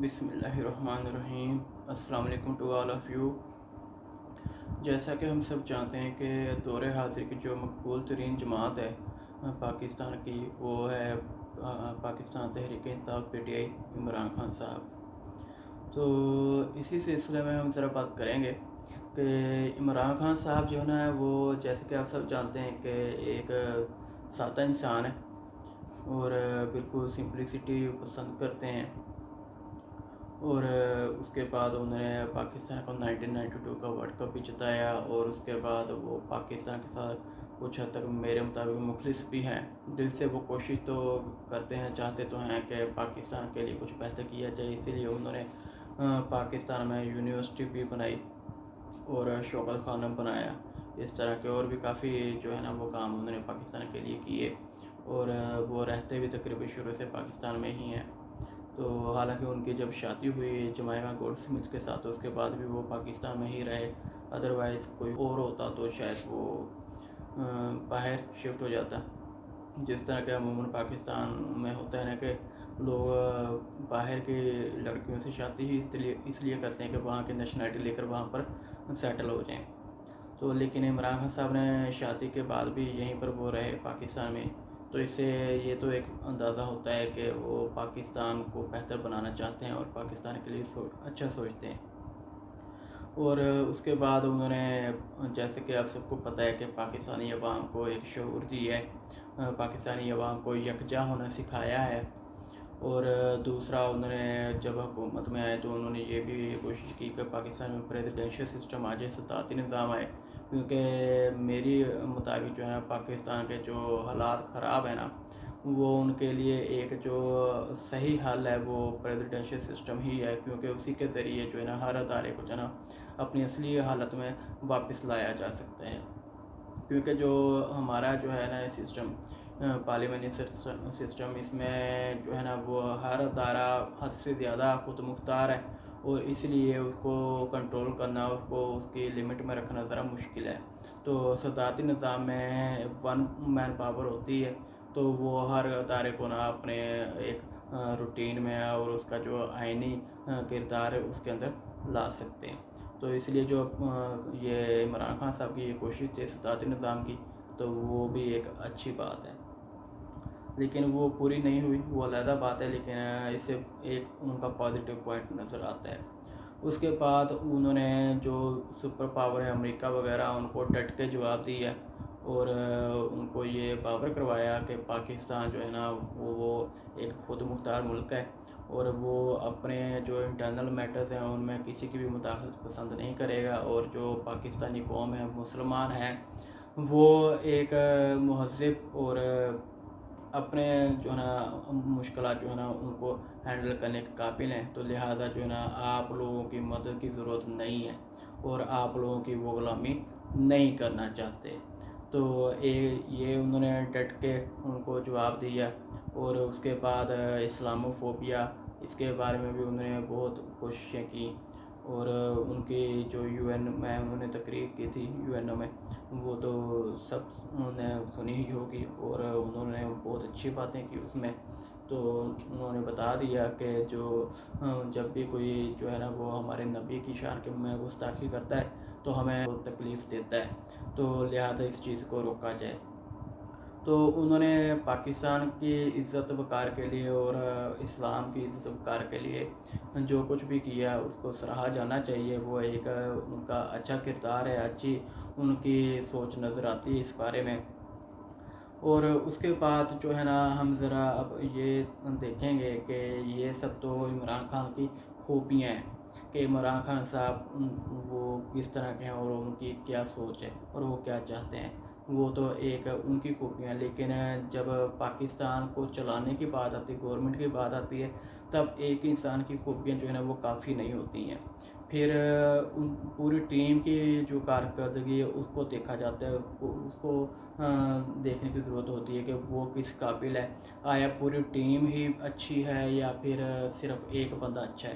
بسم اللہ الرحمن الرحیم۔ السلام علیکم ٹو آل آف یو۔ جیسا کہ ہم سب جانتے ہیں کہ دور حاضر کی جو مقبول ترین جماعت ہے پاکستان کی، وہ ہے Pakistan Tehreek Insaf P T I, Imran Khan صاحب۔ تو اسی سلسلے میں ہم ذرا بات کریں گے کہ عمران خان صاحب جو ہے نا، وہ جیسے کہ آپ سب جانتے ہیں کہ ایک سادہ انسان ہے اور بالکل سمپلسٹی پسند کرتے ہیں، اور اس کے بعد انہوں نے پاکستان کو 1992 کا ورلڈ کپ بھی جتایا، اور اس کے بعد وہ پاکستان کے ساتھ کچھ حد تک میرے مطابق مخلص بھی ہیں۔ دل سے وہ کوشش تو کرتے ہیں، چاہتے تو ہیں کہ پاکستان کے لیے کچھ بہتر کیا جائے، اسی لیے انہوں نے پاکستان میں یونیورسٹی بھی بنائی اور شوکت خانہ بنایا۔ اس طرح کے اور بھی کافی جو ہے نا وہ کام انہوں نے پاکستان کے لیے کیے، اور وہ رہتے بھی تقریباً شروع سے پاکستان میں ہی ہیں۔ تو حالانکہ ان کی جب شادی ہوئی جمائما گولڈ سمتھ کے ساتھ، تو اس کے بعد بھی وہ پاکستان میں ہی رہے، ادروائز کوئی اور ہوتا تو شاید وہ باہر شفٹ ہو جاتا، جس طرح کہ عموماً پاکستان میں ہوتا ہے نا کہ لوگ باہر کی لڑکیوں سے شادی ہی اس لیے کرتے ہیں کہ وہاں کی نیشنلٹی لے کر وہاں پر سیٹل ہو جائیں۔ تو لیکن عمران خان صاحب نے شادی کے بعد بھی یہیں پر وہ رہے پاکستان میں، تو اس سے یہ تو ایک اندازہ ہوتا ہے کہ وہ پاکستان کو بہتر بنانا چاہتے ہیں اور پاکستان کے لیے اچھا سوچتے ہیں۔ اور اس کے بعد انہوں نے، جیسے کہ آپ سب کو پتہ ہے کہ پاکستانی عوام کو ایک شعور دی ہے، پاکستانی عوام کو یکجا ہونا سکھایا ہے، اور دوسرا انہوں نے جب حکومت میں آئے تو انہوں نے یہ بھی کوشش کی کہ پاکستان میں پریزیڈنشل سسٹم آ جائے، صدارتی نظام آئے، کیونکہ میری مطابق جو ہے نا پاکستان کے جو حالات خراب ہیں نا، وہ ان کے لیے ایک جو صحیح حل ہے وہ پریزیڈنشل سسٹم ہی ہے، کیونکہ اسی کے ذریعے جو ہے نا ہر ادارے کو جو ہے نا اپنی اصلی حالت میں واپس لایا جا سکتا ہے۔ کیونکہ جو ہمارا جو ہے نا سسٹم، پارلیمنٹری سسٹم، اس میں جو ہے نا وہ ہر ادارہ حد سے زیادہ خود مختار ہے، اور اس لیے اس کو کنٹرول کرنا، اس کو اس کی لمٹ میں رکھنا ذرا مشکل ہے۔ تو صدارتی نظام میں ون مین پاور ہوتی ہے، تو وہ ہر ادارے کو نا اپنے ایک روٹین میں اور اس کا جو آئینی کردار ہے اس کے اندر لا سکتے ہیں۔ تو اس لیے جو یہ عمران خان صاحب کی یہ کوشش تھی صدارتی نظام کی، تو وہ بھی ایک اچھی بات ہے، لیکن وہ پوری نہیں ہوئی، وہ علیحدہ بات ہے، لیکن اس سے ایک ان کا پازیٹیو پوائنٹ نظر آتا ہے۔ اس کے بعد انہوں نے جو سپر پاور ہے امریکہ وغیرہ، ان کو ڈٹ کے جواب دیا، اور ان کو یہ باور کروایا کہ پاکستان جو ہے نا وہ ایک خود مختار ملک ہے، اور وہ اپنے جو انٹرنل میٹرز ہیں ان میں کسی کی بھی مداخلت پسند نہیں کرے گا، اور جو پاکستانی قوم ہے، مسلمان ہیں، وہ ایک مہذب اور اپنے جو ہے نا مشکلات جو ہے نا ان کو ہینڈل کرنے کے قابل ہیں، تو لہٰذا جو ہے نا آپ لوگوں کی مدد کی ضرورت نہیں ہے، اور آپ لوگوں کی وہ غلامی نہیں کرنا چاہتے۔ تو یہ انہوں نے ڈٹ کے ان کو جواب دیا، اور اس کے بعد اسلاموفوبیا، اس کے بارے میں بھی انہوں نے بہت کوششیں کی، اور ان کی جو یو این میں انہوں نے تقریر کی تھی یو این او میں، وہ تو سب انہوں نے سنی ہی ہوگی، اور انہوں نے بہت اچھی باتیں کی اس میں۔ تو انہوں نے بتا دیا کہ جو جب بھی کوئی جو ہے نا وہ ہمارے نبی کی شان میں گستاخی کرتا ہے تو ہمیں تکلیف دیتا ہے، تو لہٰذا اس چیز کو روکا جائے۔ تو انہوں نے پاکستان کی عزت وقار کے لیے اور اسلام کی عزت وقار کے لیے جو کچھ بھی کیا اس کو سراہا جانا چاہیے، وہ ایک ان کا اچھا کردار ہے، اچھی ان کی سوچ نظر آتی ہے اس بارے میں۔ اور اس کے بعد جو ہے نا ہم ذرا اب یہ دیکھیں گے کہ یہ سب تو عمران خان کی خوبیاں ہیں کہ عمران خان صاحب وہ کس طرح کے ہیں اور ان کی کیا سوچ ہے اور وہ کیا چاہتے ہیں، وہ تو ایک ان کی خوبیاں ہیں، لیکن جب پاکستان کو چلانے کی بات آتی ہے، گورنمنٹ کی بات آتی ہے، تب ایک انسان کی خوبیاں جو ہے نا وہ کافی نہیں ہوتی ہیں، پھر پوری ٹیم کی جو کارکردگی ہے اس کو دیکھا جاتا ہے، اس کو دیکھنے کی ضرورت ہوتی ہے کہ وہ کس قابل ہے، آیا پوری ٹیم ہی اچھی ہے یا پھر صرف ایک بندہ اچھا ہے۔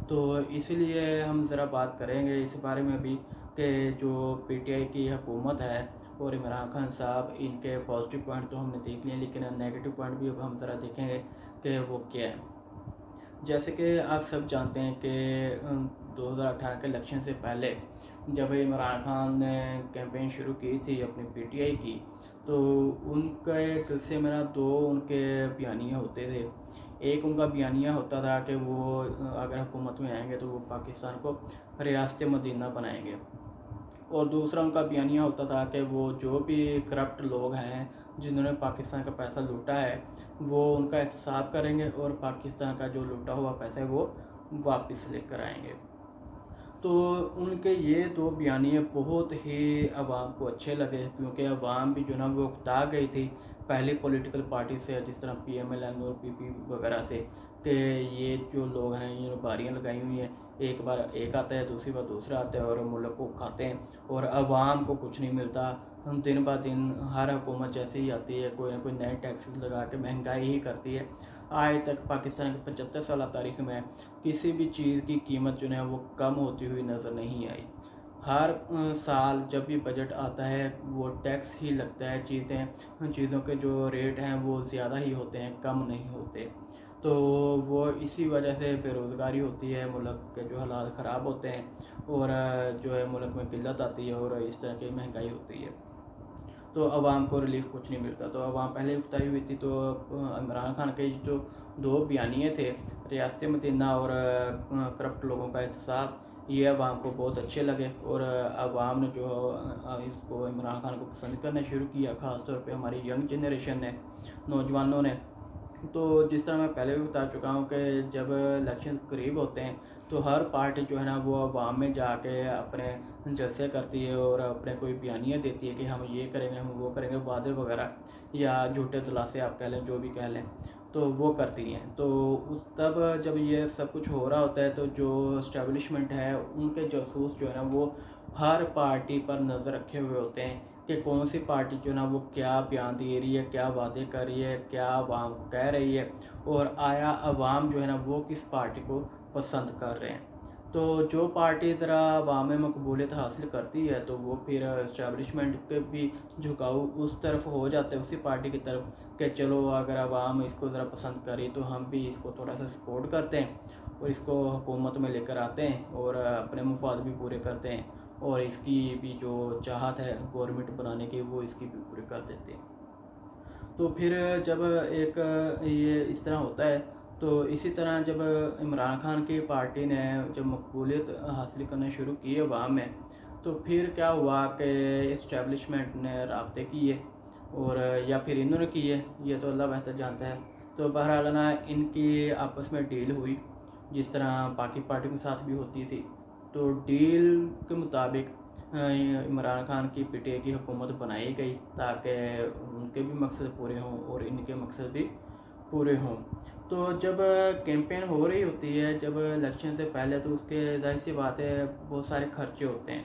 تو اسی لیے ہم ذرا بات کریں گے اس بارے میں بھی کہ جو پی ٹی آئی کی حکومت ہے اور عمران خان صاحب، ان کے پازیٹیو پوائنٹ تو ہم نے دیکھ لیے، لیکن نیگیٹو پوائنٹ بھی اب ہم ذرا دیکھیں گے کہ وہ کیا ہے۔ جیسے کہ آپ سب جانتے ہیں کہ 2018 کے الیکشن سے پہلے جب عمران خان نے کیمپین شروع کی تھی اپنی پی ٹی آئی کی، تو ان کے سلسلے میں دو ان کے بیانیے ہوتے تھے۔ ایک ان کا بیانیہ ہوتا تھا کہ وہ اگر حکومت میں آئیں گے تو وہ پاکستان کو ریاست مدینہ بنائیں گے، اور دوسرا ان کا بیانیہ ہوتا تھا کہ وہ جو بھی کرپٹ لوگ ہیں جنہوں نے پاکستان کا پیسہ لوٹا ہے وہ ان کا احتساب کریں گے اور پاکستان کا جو لوٹا ہوا پیسہ ہے وہ واپس لے کر آئیں گے۔ تو ان کے یہ دو بیانیے بہت ہی عوام کو اچھے لگے، کیونکہ عوام بھی جو نا وہ اکتا گئی تھی پہلی پولیٹیکل پارٹی سے، جس طرح پی ایم ایل این اور پی پی وغیرہ سے، کہ یہ جو لوگ ہیں یہ باریاں لگائی ہوئی ہیں، ایک بار ایک آتا ہے، دوسری بار دوسرا آتا ہے اور ملک کو کھاتے ہیں اور عوام کو کچھ نہیں ملتا۔ دن بہ دن ہر حکومت جیسے ہی آتی ہے کوئی نہ کوئی نئے ٹیکسز لگا کے مہنگائی ہی کرتی ہے۔ آج تک پاکستان کی 75 سالہ تاریخ میں کسی بھی چیز کی قیمت جو ہے وہ کم ہوتی ہوئی نظر نہیں آئی۔ ہر سال جب بھی بجٹ آتا ہے وہ ٹیکس ہی لگتا ہے، چیزوں کے جو ریٹ ہیں وہ زیادہ ہی ہوتے ہیں، کم نہیں ہوتے۔ تو وہ اسی وجہ سے بے روزگاری ہوتی ہے، ملک کے جو حالات خراب ہوتے ہیں اور جو ہے ملک میں قلت آتی ہے اور اس طرح کی مہنگائی ہوتی ہے، تو عوام کو ریلیف کچھ نہیں ملتا۔ تو عوام پہلے اکتائی ہوئی تھی، تو عمران خان کے جو دو بیانیے تھے، ریاست مدینہ اور کرپٹ لوگوں کا احتساب، یہ عوام کو بہت اچھے لگے اور عوام نے جو اس کو عمران خان کو پسند کرنا شروع کیا، خاص طور پہ ہماری ینگ جنریشن نے، نوجوانوں نے۔ تو جس طرح میں پہلے بھی بتا چکا ہوں کہ جب الیکشن قریب ہوتے ہیں تو ہر پارٹی جو ہے نا وہ عوام میں جا کے اپنے جلسے کرتی ہے اور اپنے کوئی بیانیہ دیتی ہے کہ ہم یہ کریں گے، ہم وہ کریں گے، وعدے وغیرہ یا جھوٹے دلاسے آپ کہہ لیں، جو بھی کہہ لیں، تو وہ کرتی ہیں۔ تو تب جب یہ سب کچھ ہو رہا ہوتا ہے تو جو اسٹیبلشمنٹ ہے ان کے جاسوس جو ہے نا وہ ہر پارٹی پر نظر رکھے ہوئے ہوتے ہیں کہ کون سی پارٹی جو ہے نا وہ کیا بیان دے رہی ہے، کیا وعدے کر رہی ہے، کیا عوام کو کہہ رہی ہے، اور آیا عوام جو ہے نا وہ کس پارٹی کو پسند کر رہے ہیں۔ تو جو پارٹی ذرا عوام میں مقبولیت حاصل کرتی ہے تو وہ پھر اسٹیبلشمنٹ کے بھی جھکاؤ اس طرف ہو جاتے ہیں، اسی پارٹی کی طرف، کہ چلو اگر عوام اس کو ذرا پسند کری تو ہم بھی اس کو تھوڑا سا سپورٹ کرتے ہیں اور اس کو حکومت میں لے کر آتے ہیں اور اپنے مفاد بھی پورے کرتے ہیں، اور اس کی بھی جو چاہت ہے گورنمنٹ بنانے کی وہ اس کی بھی پورے کر دیتے ہیں۔ تو پھر جب ایک یہ اس طرح ہوتا ہے تو اسی طرح جب عمران خان کی پارٹی نے جب مقبولیت حاصل کرنا شروع کی عوام میں، تو پھر کیا ہوا کہ اسٹیبلشمنٹ نے رابطے کیے اور یا پھر انہوں نے کیے، یہ تو اللہ بہتر جانتا ہے۔ تو بہرحال نا ان کی آپس میں ڈیل ہوئی، جس طرح باقی پارٹیوں کے ساتھ بھی ہوتی تھی۔ تو ڈیل کے مطابق عمران خان کی پی ٹی آئی کی حکومت بنائی گئی تاکہ ان کے بھی مقصد پورے ہوں اور ان کے مقصد بھی پورے ہوں۔ تو جب کیمپین ہو رہی ہوتی ہے، جب الیکشن سے پہلے، تو اس کے ظاہر سی بات ہے بہت سارے خرچے ہوتے ہیں۔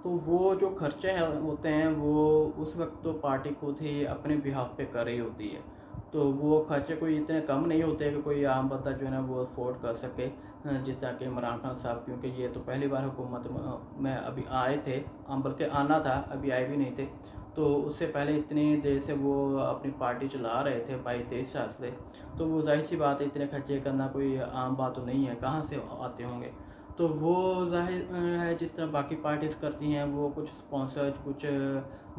تو وہ جو خرچے ہوتے ہیں وہ اس وقت تو پارٹی خود ہی اپنے بہاف پہ کر رہی ہوتی ہے، تو وہ خرچے کوئی اتنے کم نہیں ہوتے کہ کوئی عام بندہ جو ہے نا وہ افورڈ کر سکے، جس طرح کہ عمران خان صاحب، کیونکہ یہ تو پہلی بار حکومت میں ابھی آئے تھے، بلکہ آنا تھا، ابھی آئے بھی نہیں تھے، تو اس سے پہلے اتنی دیر سے وہ اپنی پارٹی چلا رہے تھے 22-23 سال سے، تو وہ ظاہر سی بات ہے اتنے خرچے کرنا کوئی عام بات تو نہیں ہے، کہاں سے آتے ہوں گے۔ تو وہ ظاہر ہے جس طرح باقی پارٹیز کرتی ہیں، وہ کچھ اسپانسر، کچھ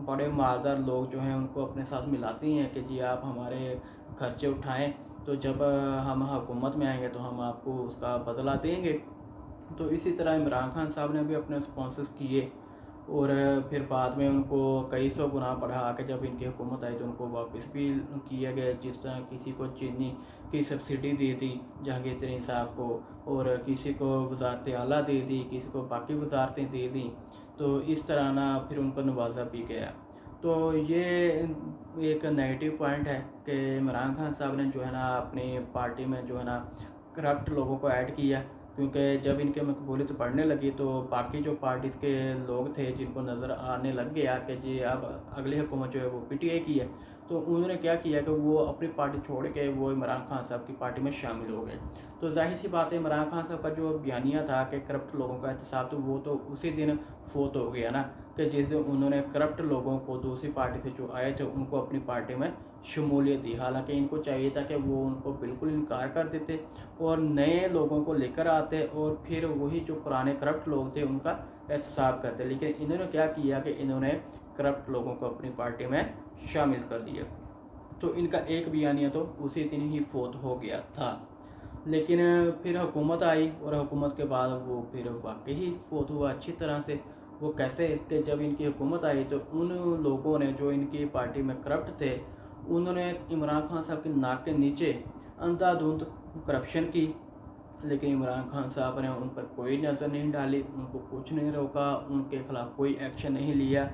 بڑے مالدار لوگ جو ہیں ان کو اپنے ساتھ ملاتی ہیں کہ جی آپ ہمارے خرچے اٹھائیں، تو جب ہم حکومت میں آئیں گے تو ہم آپ کو اس کا بدلہ دیں گے۔ تو اسی طرح عمران خان صاحب نے بھی اپنے اسپانسرز کیے اور پھر بعد میں ان کو کئی سو گنا بڑھا کے جب ان کی حکومت آئی تو ان کو واپس بھی کیا گیا، جس طرح کسی کو چینی کی سبسڈی دے دی جہانگیر ترین صاحب کو، اور کسی کو وزارت اعلیٰ دے دی، کسی کو باقی وزارتیں دے دیں، تو اس طرح نا پھر ان کو نوازا بھی گیا۔ تو یہ ایک نیگیٹو پوائنٹ ہے کہ عمران خان صاحب نے جو ہے نا اپنی پارٹی میں جو ہے نا کرپٹ لوگوں کو ایڈ کیا، کیونکہ جب ان کے مقبولیت بڑھنے لگی تو باقی جو پارٹیز کے لوگ تھے جن کو نظر آنے لگ گیا کہ جی اب اگلی حکومت جو ہے وہ پی ٹی آئی کی ہے، تو انہوں نے کیا کیا کہ وہ اپنی پارٹی چھوڑ کے وہ عمران خان صاحب کی پارٹی میں شامل ہو گئے۔ تو ظاہر سی بات ہے عمران خان صاحب کا جو بیانیہ تھا کہ کرپٹ لوگوں کا احتساب، تو وہ تو اسی دن فوت ہو گیا نا۔ کہ جس دن انہوں نے کرپٹ لوگوں کو دوسری پارٹی سے جو آئے تھے ان کو اپنی پارٹی میں شمولیت دی، حالانکہ ان کو چاہیے تھا کہ وہ ان کو بالکل انکار کر دیتے اور نئے لوگوں کو لے کر آتے اور پھر وہی جو پرانے کرپٹ لوگ تھے ان کا احتساب کرتے، لیکن انہوں نے کیا کیا کہ انہوں نے کرپٹ لوگوں کو اپنی پارٹی میں شامل کر دیا۔ تو ان کا ایک بیانیہ تو اسی دن ہی فوت ہو گیا تھا، لیکن پھر حکومت آئی اور حکومت کے بعد وہ پھر واقعی فوت ہوا اچھی طرح سے۔ وہ کیسے کہ جب ان کی حکومت آئی تو ان لوگوں نے جو ان کی پارٹی میں کرپٹ تھے انہوں نے عمران خان صاحب کی ناک کے نیچے اندھا دھند کرپشن کی، لیکن عمران خان صاحب نے ان پر کوئی نظر نہیں ڈالی، ان کو کچھ نہیں روکا، ان کے خلاف کوئی ایکشن نہیں لیا،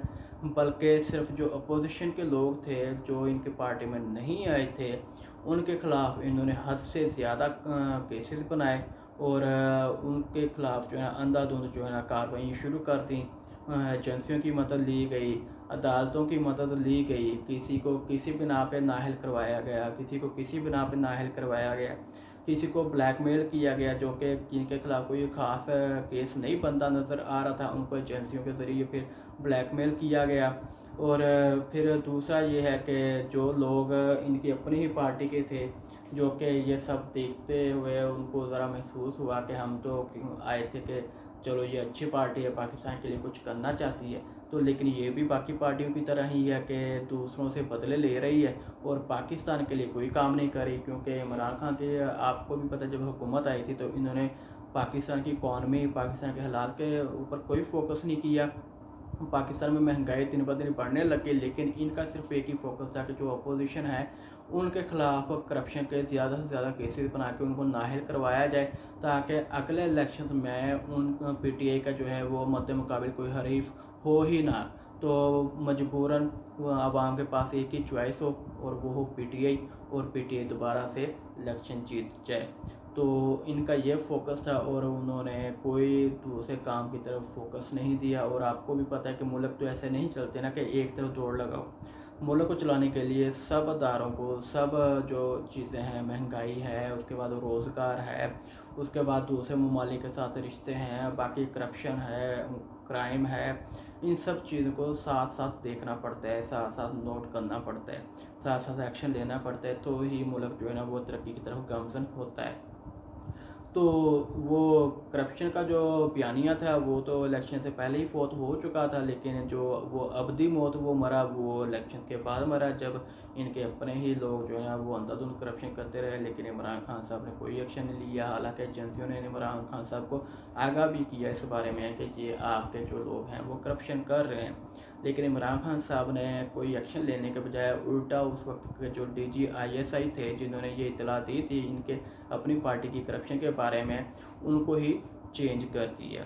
بلکہ صرف جو اپوزیشن کے لوگ تھے جو ان کی پارٹی میں نہیں آئے تھے ان کے خلاف انہوں نے حد سے زیادہ کیسز بنائے اور ان کے خلاف جو ہے نا اندھا دھند جو ہے نا کارروائیاں شروع کر دیں، ایجنسیوں کی مدد لی گئی، عدالتوں کی مدد لی گئی، کسی کو کسی بنا پہ نااہل کروایا گیا، کسی کو کسی بنا پہ نااہل کروایا گیا، کسی کو بلیک میل کیا گیا، جو کہ جن کے خلاف کوئی خاص کیس نہیں بنتا نظر آ رہا تھا ان کو ایجنسیوں کے ذریعے پھر بلیک میل کیا گیا۔ اور پھر دوسرا یہ ہے کہ جو لوگ ان کی اپنی ہی پارٹی کے تھے جو کہ یہ سب دیکھتے ہوئے ان کو ذرا محسوس ہوا کہ ہم تو آئے تھے کہ چلو یہ اچھی پارٹی ہے، پاکستان کے لیے کچھ کرنا چاہتی ہے، تو لیکن یہ بھی باقی پارٹیوں کی طرح ہی ہے کہ دوسروں سے بدلے لے رہی ہے اور پاکستان کے لیے کوئی کام نہیں کر رہی، کیونکہ عمران خان کے آپ کو بھی پتہ جب حکومت آئی تھی تو انہوں نے پاکستان کی اکانومی، پاکستان کے حالات کے اوپر کوئی فوکس نہیں کیا۔ پاکستان میں مہنگائی دن بہ دن بڑھنے لگی، لیکن ان کا صرف ایک ہی فوکس تھا کہ جو اپوزیشن ہے ان کے خلاف کرپشن کے زیادہ سے زیادہ کیسز بنا کے ان کو نااہل کروایا جائے تاکہ اگلے الیکشن میں ان پی ٹی آئی کا جو ہے وہ مد مقابل کوئی حریف ہو ہی نہ، تو مجبوراً عوام کے پاس ایک ہی چوائس ہو اور وہ ہو پی ٹی آئی، اور پی ٹی آئی دوبارہ سے الیکشن جیت جائے۔ تو ان کا یہ فوکس تھا اور انہوں نے کوئی دوسرے کام کی طرف فوکس نہیں دیا۔ اور آپ کو بھی پتہ ہے کہ ملک تو ایسے نہیں چلتے نا کہ ایک طرف دوڑ لگاؤ، ملک کو چلانے کے لیے سب اداروں کو، سب جو چیزیں ہیں، مہنگائی ہے، اس کے بعد روزگار ہے، اس کے بعد دوسرے ممالک کے ساتھ رشتے ہیں، باقی کرپشن ہے، کرائم ہے، ان سب چیزوں کو ساتھ ساتھ دیکھنا پڑتا ہے، ساتھ ساتھ نوٹ کرنا پڑتا ہے، ساتھ ساتھ ایکشن لینا پڑتا ہے، تو ہی ملک جو ہے نا وہ ترقی کی طرف گامزن ہوتا ہے۔ تو وہ کرپشن کا جو بیانیہ تھا وہ تو الیکشن سے پہلے ہی فوت ہو چکا تھا، لیکن جو وہ ابدی موت وہ مرا وہ الیکشن کے بعد مرا، جب ان کے اپنے ہی لوگ جو ہے نا وہ اندھا دھند کرپشن کرتے رہے، لیکن عمران خان صاحب نے کوئی ایکشن نہیں لیا۔ حالانکہ ایجنسیوں نے عمران خان صاحب کو آگاہ بھی کیا اس بارے میں کہ یہ آپ کے جو لوگ ہیں وہ کرپشن کر رہے ہیں، لیکن عمران خان صاحب نے کوئی ایکشن لینے کے بجائے الٹا اس وقت کے جو D G I S I تھے جنہوں نے یہ اطلاع دی تھی ان کے اپنی پارٹی کی کرپشن کے بارے میں، ان کو ہی چینج کر دیا۔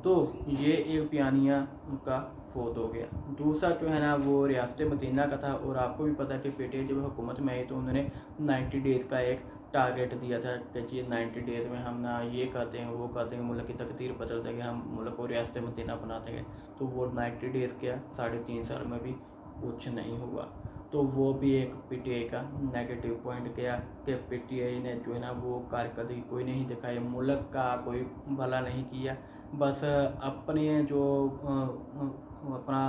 تو یہ ایک بیانیہ ان کا فوت ہو گیا۔ دوسرا جو ہے نا وہ ریاست مدینہ کا تھا، اور آپ کو بھی پتہ ہے کہ پی ٹی آئی جب حکومت میں آئی تو انہوں نے 90 ڈیز کا ایک ٹارگیٹ دیا تھا کہ جی 90 ڈیز میں ہم نہ یہ کر دیں گے وہ کر دیں گے، ملک کی تقدیر بدل دیں گے، ہم ملک کو ریاست مدینہ بنا دیں گے۔ تو وہ 90 ڈیز کیا 3.5 سال میں بھی کچھ نہیں ہوا۔ تو وہ بھی ایک پی ٹی آئی کا نیگیٹو پوائنٹ کیا کہ پی ٹی آئی نے جو ہے نا وہ کارکردگی کوئی نہیں دکھائی، ملک کا کوئی بھلا نہیں کیا، بس اپنے جو اپنا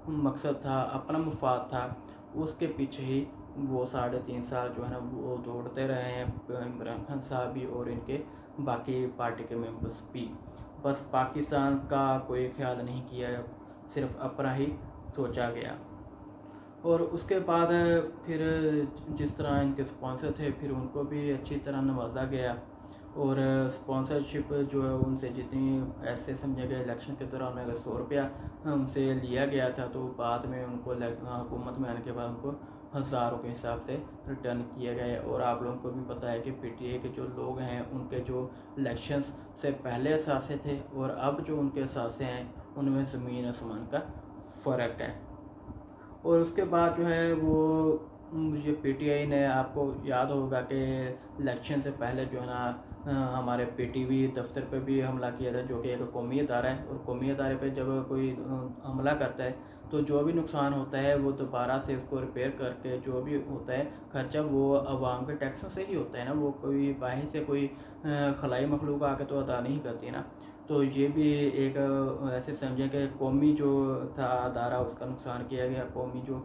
مقصد تھا، اپنا مفاد تھا، اس کے پیچھے ہی وہ 3.5 سال جو ہے نا وہ دوڑتے رہے ہیں، عمران خان صاحب بھی اور ان کے باقی پارٹی کے ممبرس بھی، بس پاکستان کا کوئی خیال نہیں کیا، صرف اپنا ہی سوچا گیا۔ اور اس کے بعد پھر جس طرح ان کے سپانسر تھے پھر ان کو بھی اچھی طرح نوازا گیا، اور سپانسرشپ جو ہے ان سے جتنی ایسے سمجھے گئے الیکشن کے دوران میں اگر 100 روپیہ ان سے لیا گیا تھا تو بعد میں ان کو حکومت میں آنے کے بعد ان کو ہزاروں کے حساب سے ریٹرن کیے گئے۔ اور آپ لوگوں کو بھی پتہ ہے کہ پی ٹی آئی کے جو لوگ ہیں ان کے جو الیکشنز سے پہلے اثاثے تھے اور اب جو ان کے اثاثے ہیں ان میں زمین آسمان کا فرق ہے۔ اور اس کے بعد جو ہے وہ مجھے پی ٹی آئی نے، آپ کو یاد ہوگا کہ الیکشن سے پہلے جو ہے نا ہمارے پی ٹی وی دفتر پہ بھی حملہ کیا تھا، جو کہ ایک قومی ادارہ ہے، اور قومی ادارے پہ جب کوئی حملہ کرتا ہے تو جو بھی نقصان ہوتا ہے وہ دوبارہ سے اس کو ریپیئر کر کے جو بھی ہوتا ہے خرچہ وہ عوام کے ٹیکسوں سے ہی ہوتا ہے نا، وہ کوئی باہر سے کوئی خلائی مخلوق آ کے تو ادا نہیں کرتی نا۔ تو یہ بھی ایک ایسے سمجھیں کہ قومی جو تھا ادارہ اس کا نقصان کیا گیا، قومی جو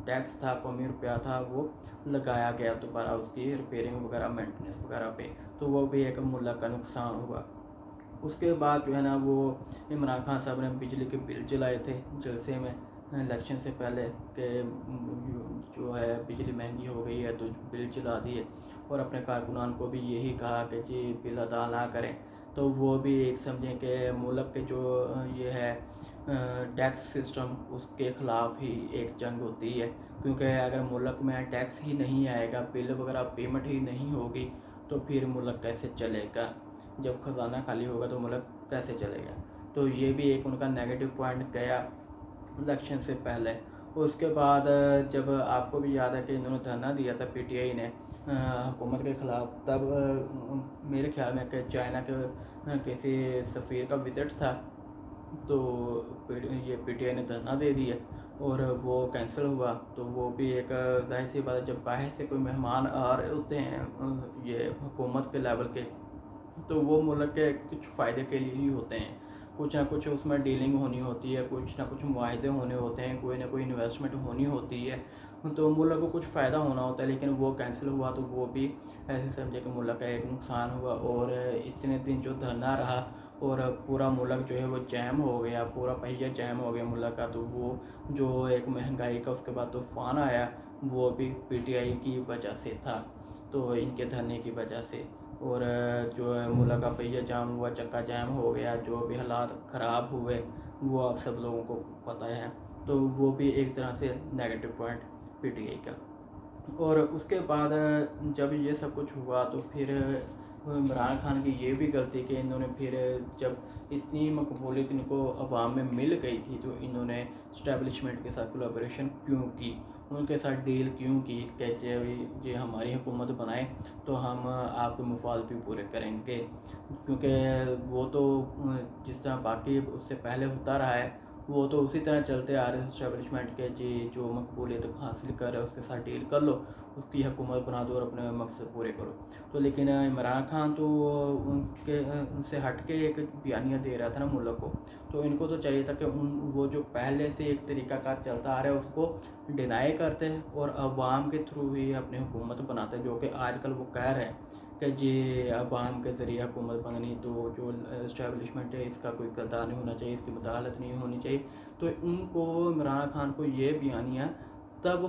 ٹیکس تھا، قومی روپیہ تھا، وہ لگایا گیا دوبارہ اس کی ریپیئرنگ وغیرہ مینٹیننس وغیرہ پہ، تو وہ بھی ایک ملک کا نقصان ہوا۔ اس کے بعد جو ہے نا وہ عمران خان صاحب نے بجلی کے بل چلائے تھے جلسے میں الیکشن سے پہلے کہ جو ہے بجلی مہنگی ہو گئی ہے تو بل چلا دیے، اور اپنے کارکنان کو بھی یہی کہا کہ جی بل ادا نہ کریں۔ تو وہ بھی ایک سمجھیں کہ ملک کے جو یہ ہے ٹیکس سسٹم، اس کے خلاف ہی ایک جنگ ہوتی ہے، کیونکہ اگر ملک میں ٹیکس ہی نہیں آئے گا، بل وغیرہ پیمنٹ ہی نہیں ہوگی، تو پھر ملک کیسے چلے گا؟ جب خزانہ خالی ہوگا تو ملک کیسے چلے گا؟ تو یہ بھی ایک ان کا نیگیٹو پوائنٹ گیا الیکشن سے پہلے۔ اس کے بعد جب آپ کو بھی یاد ہے کہ انہوں نے دھرنا دیا تھا پی ٹی آئی نے حکومت کے خلاف، تب میرے خیال میں کہ چائنا کے کسی سفیر کا وزٹ تھا، تو یہ پی ٹی آئی نے دھرنا دے دیا اور وہ کینسل ہوا۔ تو وہ بھی ایک ظاہر سی بات ہے، جب باہر سے کوئی مہمان آ رہے ہوتے ہیں یہ حکومت کے لیول کے، تو وہ ملک کے کچھ فائدے کے لیے ہی ہوتے ہیں، کچھ نہ کچھ اس میں ڈیلنگ ہونی ہوتی ہے، کچھ نہ کچھ معاہدے ہونے ہوتے ہیں، کوئی نہ کوئی انویسٹمنٹ ہونی ہوتی ہے، تو ملک کو کچھ فائدہ ہونا ہوتا ہے۔ لیکن وہ کینسل ہوا تو وہ بھی ایسے سمجھے کہ ملک کا ایک نقصان ہوا، اور اتنے دن جو دھرنا رہا اور پورا ملک جو ہے وہ جیم ہو گیا، پورا پہیہ جیم ہو گیا ملک کا، تو وہ جو ایک مہنگائی کا اس کے بعد طوفان آیا، وہ بھی پی ٹی آئی کی وجہ سے تھا، تو ان کے دھرنے کی وجہ سے، اور جو ہے ملک کا پہیہ جام ہوا، چکا جام ہو گیا، جو بھی حالات خراب ہوئے وہ آپ سب لوگوں کو پتہ ہے۔ تو وہ بھی ایک طرح سے negative point P T I کا۔ اور اس کے بعد جب یہ سب کچھ ہوا تو پھر عمران خان کی یہ بھی غلطی کہ انہوں نے پھر جب اتنی مقبولیت ان کو عوام میں مل گئی تھی تو انہوں نے اسٹیبلشمنٹ کے ساتھ کولیبریشن کیوں کی، ان کے ساتھ ڈیل کیوں کی کہ جی ہماری حکومت بنائیں تو ہم آپ کے مفاد بھی پورے کریں گے، کیونکہ وہ تو جس طرح باقی اس سے پہلے ہوتا رہا ہے وہ تو اسی طرح چلتے آ رہے ہیں اسٹیبلشمنٹ کے، جی جو مقبولیت حاصل کر رہے اس کے ساتھ ڈیل کر لو، اس کی حکومت بنا دو اور اپنے مقصد پورے کرو۔ تو لیکن عمران خان تو ان سے ہٹ کے ایک بیانیہ دے رہا تھا نا ملک کو، تو ان کو تو چاہیے تھا کہ وہ جو پہلے سے ایک طریقہ کار چلتا آ رہا ہے اس کو ڈینائی کرتے ہیں اور عوام کے تھرو ہی اپنی حکومت بناتے ہیں، جو کہ آج کل وہ کہہ رہے ہیں کہ جی عوام کے ذریعے حکومت بننی، تو جو اسٹیبلشمنٹ ہے اس کا کوئی کردار نہیں ہونا چاہیے، اس کی مداخلت نہیں ہونی چاہیے۔ تو ان کو عمران خان کو یہ بیانیہ تب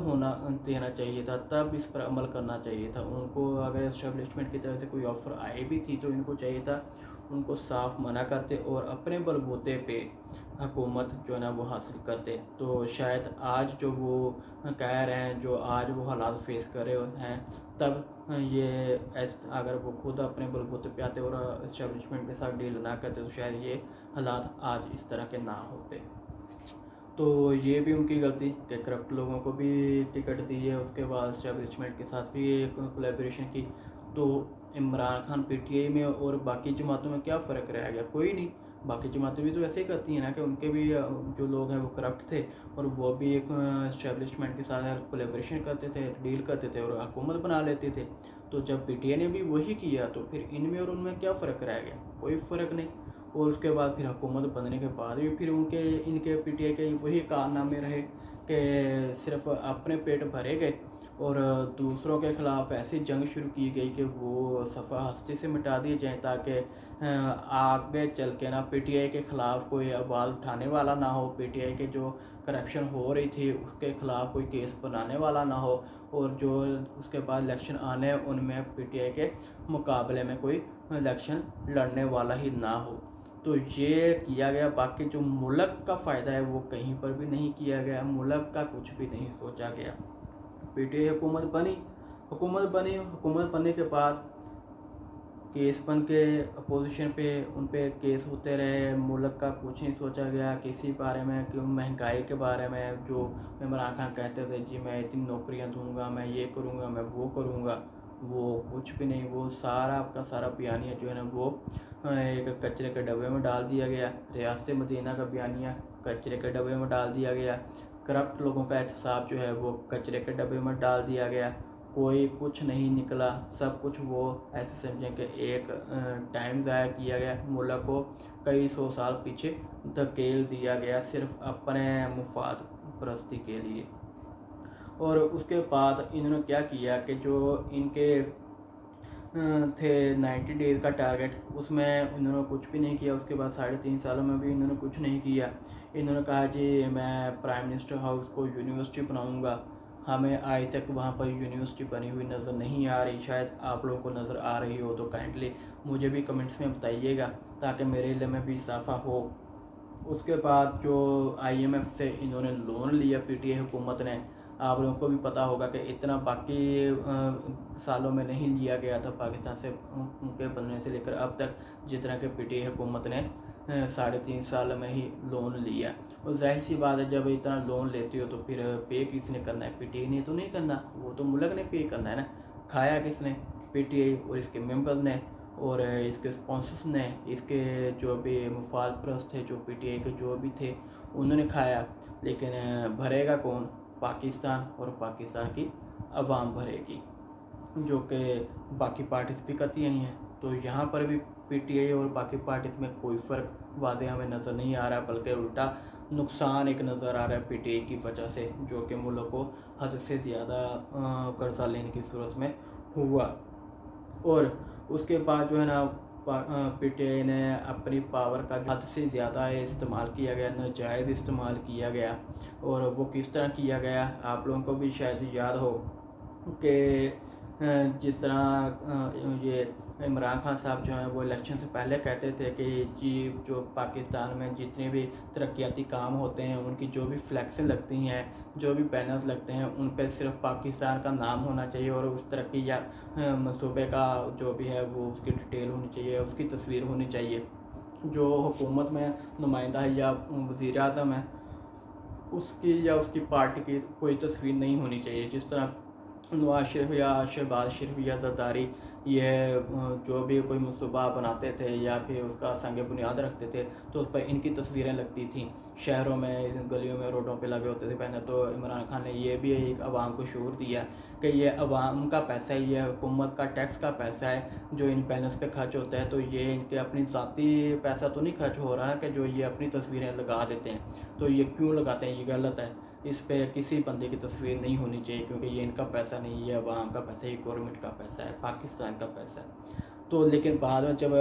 دینا چاہیے تھا، تب اس پر عمل کرنا چاہیے تھا۔ ان کو اگر اسٹیبلشمنٹ کی طرف سے کوئی آفر آئے بھی تھی تو ان کو چاہیے تھا ان کو صاف منع کرتے اور اپنے بلبوتے پہ حکومت جو ہے نا وہ حاصل کرتے، تو شاید آج جو وہ کہہ رہے ہیں، جو آج وہ حالات فیس کر رہے ہیں، تب یہ اگر وہ خود اپنے بلبوتے پہ آتے اور اسٹیبلشمنٹ کے ساتھ ڈیل نہ کرتے تو شاید یہ حالات آج اس طرح کے نہ ہوتے۔ تو یہ بھی ان کی غلطی کہ کرپٹ لوگوں کو بھی ٹکٹ دی ہے، اس کے بعد اسٹیبلشمنٹ کے ساتھ بھی کولیبریشن کی۔ تو Imran Khan P T I میں اور باقی جماعتوں میں کیا فرق رہ گیا؟ کوئی نہیں، باقی جماعتیں بھی تو ایسے ہی کرتی ہیں نا کہ ان کے بھی جو لوگ ہیں وہ کرپٹ تھے اور وہ بھی ایک اسٹیبلشمنٹ کے ساتھ کولیبریشن کرتے تھے، ڈیل کرتے تھے اور حکومت بنا لیتے تھے۔ تو جب پی ٹی آئی نے بھی وہی کیا تو پھر ان میں اور ان میں کیا فرق رہ گیا؟ کوئی فرق نہیں۔ اور اس کے بعد پھر حکومت بننے کے بعد بھی پھر ان کے پی ٹی آئی کے وہی کارنامے رہے کہ صرف اپنے پیٹ بھرے گئے اور دوسروں کے خلاف ایسی جنگ شروع کی گئی کہ وہ صفحہ ہستی سے مٹا دیے جائیں، تاکہ آگے چل کے نا پی ٹی آئی کے خلاف کوئی آواز اٹھانے والا نہ ہو، پی ٹی آئی کے جو کرپشن ہو رہی تھی اس کے خلاف کوئی کیس بنانے والا نہ ہو، اور جو اس کے بعد الیکشن آنے ان میں پی ٹی آئی کے مقابلے میں کوئی الیکشن لڑنے والا ہی نہ ہو۔ تو یہ کیا گیا، باقی جو ملک کا فائدہ ہے وہ کہیں پر بھی نہیں کیا گیا، ملک کا کچھ بھی نہیں سوچا گیا۔ پی ٹی آئی حکومت بننے کے بعد کیس بن کے اپوزیشن پہ ان پہ کیس ہوتے رہے، ملک کا کچھ نہیں سوچا گیا کسی بارے میں، کیوں مہنگائی کے بارے میں جو عمران خان کہتے تھے جی میں اتنی نوکریاں دوں گا، میں یہ کروں گا، میں وہ کروں گا، وہ کچھ بھی نہیں، وہ سارا کا سارا بیانیہ جو ہے نا وہ ایک کچرے کے ڈبے میں ڈال دیا گیا۔ ریاست مدینہ کا بیانیہ کچرے کے ڈبے میں ڈال دیا گیا، کرپٹ لوگوں کا احتساب جو ہے وہ کچرے کے ڈبے میں ڈال دیا گیا، کوئی کچھ نہیں نکلا، سب کچھ وہ ایسے سمجھیں کہ ایک ٹائم ضائع کیا گیا، ملک کو کئی 100 سال پیچھے دھکیل دیا گیا صرف اپنے مفاد پرستی کے لیے۔ اور اس کے بعد انہوں نے کیا کیا کہ جو ان کے تھے 90 ڈیز کا ٹارگٹ، اس میں انہوں نے کچھ بھی نہیں کیا۔ اس کے بعد 3.5 سالوں میں بھی انہوں نے کچھ نہیں کیا۔ انہوں نے کہا جی میں پرائم منسٹر ہاؤس کو یونیورسٹی بناؤں گا، ہمیں آج تک وہاں پر یونیورسٹی بنی ہوئی نظر نہیں آ رہی، شاید آپ لوگوں کو نظر آ رہی ہو تو کائنڈلی مجھے بھی کمنٹس میں بتائیے گا تاکہ میرے علم میں بھی اضافہ ہو۔ اس کے بعد جو IMF سے انہوں نے لون لیا پی ٹی آئی حکومت نے، آپ لوگوں کو بھی پتہ ہوگا کہ اتنا باقی سالوں میں نہیں لیا گیا تھا پاکستان سے کے بننے سے لے کر اب تک جتنا کہ پی ٹی آئی حکومت نے 3.5 سال میں ہی لون لیا۔ اور ظاہر سی بات ہے جب اتنا لون لیتی ہو تو پھر پے کس نے کرنا ہے؟ پی ٹی آئی نے تو نہیں کرنا، وہ تو ملک نے پے کرنا ہے نا۔ کھایا کس نے؟ پی ٹی آئی اور اس کے ممبر نے اور اس کے اسپانسرس نے، اس کے جو بھی مفاد پرست تھے جو پی ٹی آئی کے جو بھی تھے انہوں نے کھایا، لیکن بھرے گا کون؟ پاکستان اور پاکستان کی عوام بھرے گی، جو کہ باقی پارٹیز بھی کرتی آئی ہیں۔ تو یہاں پر بھی پی ٹی آئی اور باقی پارٹیز میں کوئی فرق واضح ہمیں نظر نہیں آ رہا، بلکہ الٹا نقصان ایک نظر آ رہا ہے پی ٹی آئی کی وجہ سے، جو کہ ملک کو حد سے زیادہ قرضہ لینے کی صورت میں ہوا۔ اور اس کے بعد جو ہے نا پی ٹی آئی نے اپنی پاور کا حد سے زیادہ استعمال کیا گیا، ناجائز استعمال کیا گیا۔ اور وہ کس طرح کیا گیا؟ آپ لوگوں کو بھی شاید یاد ہو کہ جس طرح یہ عمران خان صاحب جو ہیں وہ الیکشن سے پہلے کہتے تھے کہ جی جو پاکستان میں جتنے بھی ترقیاتی کام ہوتے ہیں ان کی جو بھی فلیکسیں لگتی ہیں، جو بھی بینرز لگتے ہیں، ان پہ صرف پاکستان کا نام ہونا چاہیے اور اس ترقی یا منصوبے کا جو بھی ہے وہ اس کی ڈیٹیل ہونی چاہیے، اس کی تصویر ہونی چاہیے۔ جو حکومت میں نمائندہ ہے یا وزیر اعظم ہے اس کی یا اس کی پارٹی کی کوئی تصویر نہیں ہونی چاہیے۔ جس طرح نواز شریف یا شہباز شریف یا زرداری یہ جو بھی کوئی منصوبہ بناتے تھے یا پھر اس کا سنگ بنیاد رکھتے تھے تو اس پر ان کی تصویریں لگتی تھیں، شہروں میں گلیوں میں روڈوں پہ لگے ہوتے تھے پہلے۔ تو عمران خان نے یہ بھی ایک عوام کو شعور دیا کہ یہ عوام کا پیسہ ہے، یہ حکومت کا ٹیکس کا پیسہ ہے جو ان بینرز پہ خرچ ہوتا ہے، تو یہ ان کے اپنی ذاتی پیسہ تو نہیں خرچ ہو رہا نا کہ جو یہ اپنی تصویریں لگا دیتے ہیں۔ تو یہ کیوں لگاتے ہیں؟ یہ غلط ہے، اس پہ کسی بندے کی تصویر نہیں ہونی چاہیے کیونکہ یہ ان کا پیسہ نہیں، یہ عوام کا پیسہ ہے، یہ گورنمنٹ کا پیسہ ہے، پاکستان کا پیسہ ہے۔ تو لیکن بعد میں جب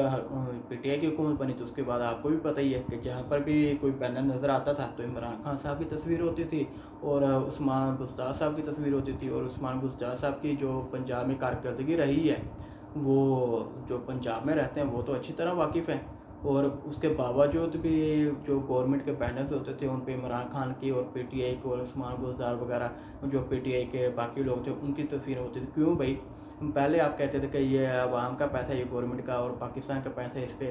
پی ٹی آئی کی حکومت بنی تو اس کے بعد آپ کو بھی پتہ ہی ہے کہ جہاں پر بھی کوئی بینر نظر آتا تھا تو عمران خان صاحب کی تصویر ہوتی تھی اور عثمان بزدار صاحب کی تصویر ہوتی تھی۔ اور عثمان بزدار صاحب کی جو پنجاب میں کارکردگی رہی ہے، وہ جو پنجاب میں رہتے ہیں وہ تو اچھی طرح واقف ہیں، اور اس کے باوجود بھی جو گورنمنٹ کے بینرز ہوتے تھے ان پہ عمران خان کی اور پی ٹی آئی کو اور عثمان بزدار وغیرہ جو پی ٹی آئی کے باقی لوگ تھے ان کی تصویریں ہوتی تھی۔ کیوں بھائی؟ پہلے آپ کہتے تھے کہ یہ عوام کا پیسہ ہے، یہ گورنمنٹ کا اور پاکستان کا پیسہ ہے، اس پہ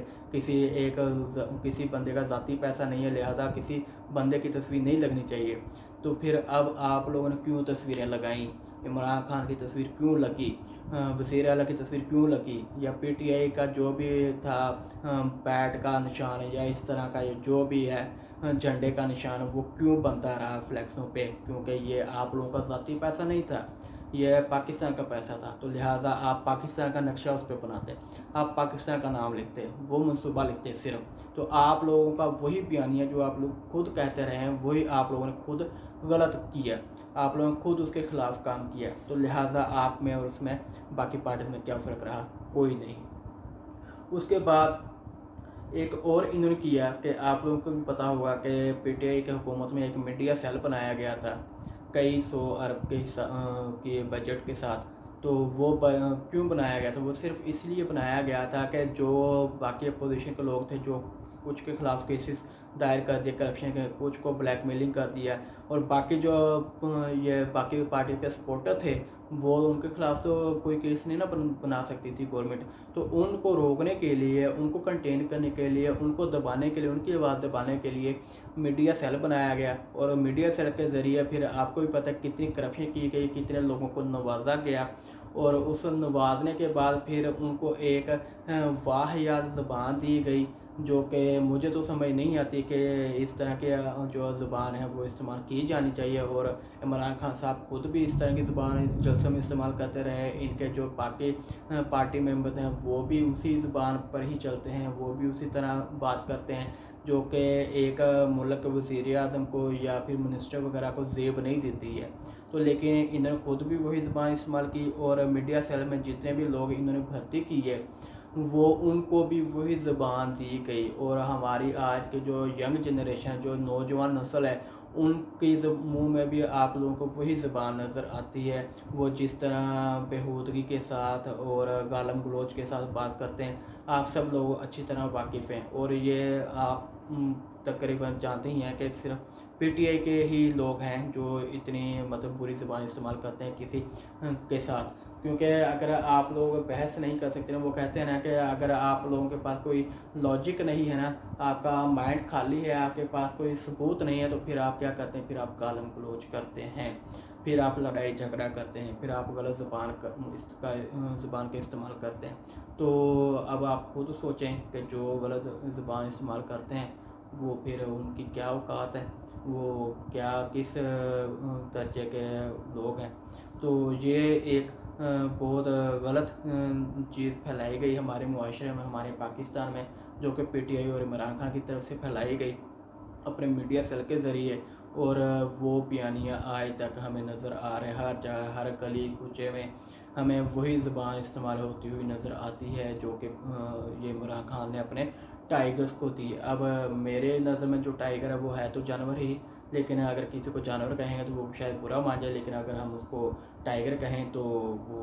کسی بندے کا ذاتی پیسہ نہیں ہے، لہٰذا کسی بندے کی تصویر نہیں لگنی چاہیے۔ تو پھر اب آپ لوگوں نے کیوں تصویریں لگائیں؟ عمران خان کی تصویر کیوں لگی؟ وزیر اعلیٰ کی تصویر کیوں لگی؟ یا پی ٹی آئی کا جو بھی تھا بیٹ کا نشان یا اس طرح کا جو بھی ہے جھنڈے کا نشان وہ کیوں بنتا رہا فلیکسوں پہ؟ کیونکہ یہ آپ لوگوں کا ذاتی پیسہ نہیں تھا، یہ پاکستان کا پیسہ تھا، تو لہٰذا آپ پاکستان کا نقشہ اس پہ بناتے، آپ پاکستان کا نام لکھتے، وہ منصوبہ لکھتے صرف۔ تو آپ لوگوں کا وہی بیانیہ جو آپ لوگ خود کہتے رہے ہیں وہی آپ لوگوں نے خود غلط کیا، آپ لوگوں نے خود اس کے خلاف کام کیا، تو لہٰذا آپ میں اور اس میں باقی پارٹیز میں کیا فرق رہا؟ کوئی نہیں۔ اس کے بعد ایک اور انہوں نے کیا کہ آپ لوگوں کو بھی پتہ ہوگا کہ پی ٹی آئی کی حکومت میں ایک میڈیا سیل بنایا گیا تھا کئی 100 ارب کے بجٹ کے ساتھ۔ تو وہ کیوں بنایا گیا تھا؟ وہ صرف اس لیے بنایا گیا تھا کہ جو باقی اپوزیشن کے لوگ تھے جو کچھ کے خلاف کیسز دائر کر دیا کرپشن کے، کچھ کو بلیک میلنگ کر دیا، اور باقی جو یہ باقی پارٹی کے سپورٹر تھے وہ ان کے خلاف تو کوئی کیس نہیں نا بنا سکتی تھی گورنمنٹ۔ تو ان کو روکنے کے لیے، ان کو کنٹین کرنے کے لیے، ان کو دبانے کے لیے، ان کی آواز دبانے کے لیے میڈیا سیل بنایا گیا، اور میڈیا سیل کے ذریعے پھر آپ کو بھی پتہ کتنی کرپشن کی گئی، کتنے لوگوں کو نوازا گیا، اور اس نوازنے کے بعد پھر ان کو ایک واحد زبان دی گئی جو کہ مجھے تو سمجھ نہیں آتی کہ اس طرح کے جو زبان ہے وہ استعمال کی جانی چاہیے، اور عمران خان صاحب خود بھی اس طرح کی زبان جلسوں میں استعمال کرتے رہے، ان کے جو باقی پارٹی ممبرز ہیں وہ بھی اسی زبان پر ہی چلتے ہیں، وہ بھی اسی طرح بات کرتے ہیں، جو کہ ایک ملک وزیر اعظم کو یا پھر منسٹر وغیرہ کو زیب نہیں دیتی ہے۔ تو لیکن انہوں نے خود بھی وہی زبان استعمال کی، اور میڈیا سیل میں جتنے بھی لوگ انہوں نے بھرتی کی ہے وہ ان کو بھی وہی زبان دی گئی، اور ہماری آج کے جو ینگ جنریشن، جو نوجوان نسل ہے، ان کی منہ میں بھی آپ لوگوں کو وہی زبان نظر آتی ہے۔ وہ جس طرح بےہودگی کے ساتھ اور گالم گلوچ کے ساتھ بات کرتے ہیں، آپ سب لوگ اچھی طرح واقف ہیں، اور یہ آپ تقریباً جانتے ہی ہیں کہ صرف پی ٹی آئی کے ہی لوگ ہیں جو اتنی مطلب بری زبان استعمال کرتے ہیں کسی کے ساتھ، کیونکہ اگر آپ لوگ بحث نہیں کر سکتے نا، وہ کہتے ہیں نا کہ اگر آپ لوگوں کے پاس کوئی لاجک نہیں ہے نا، آپ کا مائنڈ خالی ہے، آپ کے پاس کوئی ثبوت نہیں ہے، تو پھر آپ کیا کرتے ہیں، پھر آپ گالم گلوچ کرتے ہیں، پھر آپ لڑائی جھگڑا کرتے ہیں، پھر آپ غلط زبان کا استعمال کرتے ہیں۔ تو اب آپ خود سوچیں کہ جو غلط زبان استعمال کرتے ہیں وہ پھر ان کی کیا اوقات ہے، وہ کیا کس درجے کے لوگ ہیں۔ تو یہ ایک بہت غلط چیز پھیلائی گئی ہمارے معاشرے میں، ہمارے پاکستان میں، جو کہ پی ٹی آئی اور عمران خان کی طرف سے پھیلائی گئی اپنے میڈیا سیل کے ذریعے، اور وہ بیانیہ آج تک ہمیں نظر آ رہے، ہر جگہ ہر گلی کوچے میں ہمیں وہی زبان استعمال ہوتی ہوئی نظر آتی ہے جو کہ یہ عمران خان نے اپنے ٹائیگرز کو دی۔ اب میرے نظر میں جو ٹائیگر ہے وہ ہے تو جانور ہی، لیکن اگر کسی کو جانور کہیں گے تو وہ شاید برا مان جائے، لیکن اگر ہم اس کو ٹائیگر کہیں تو وہ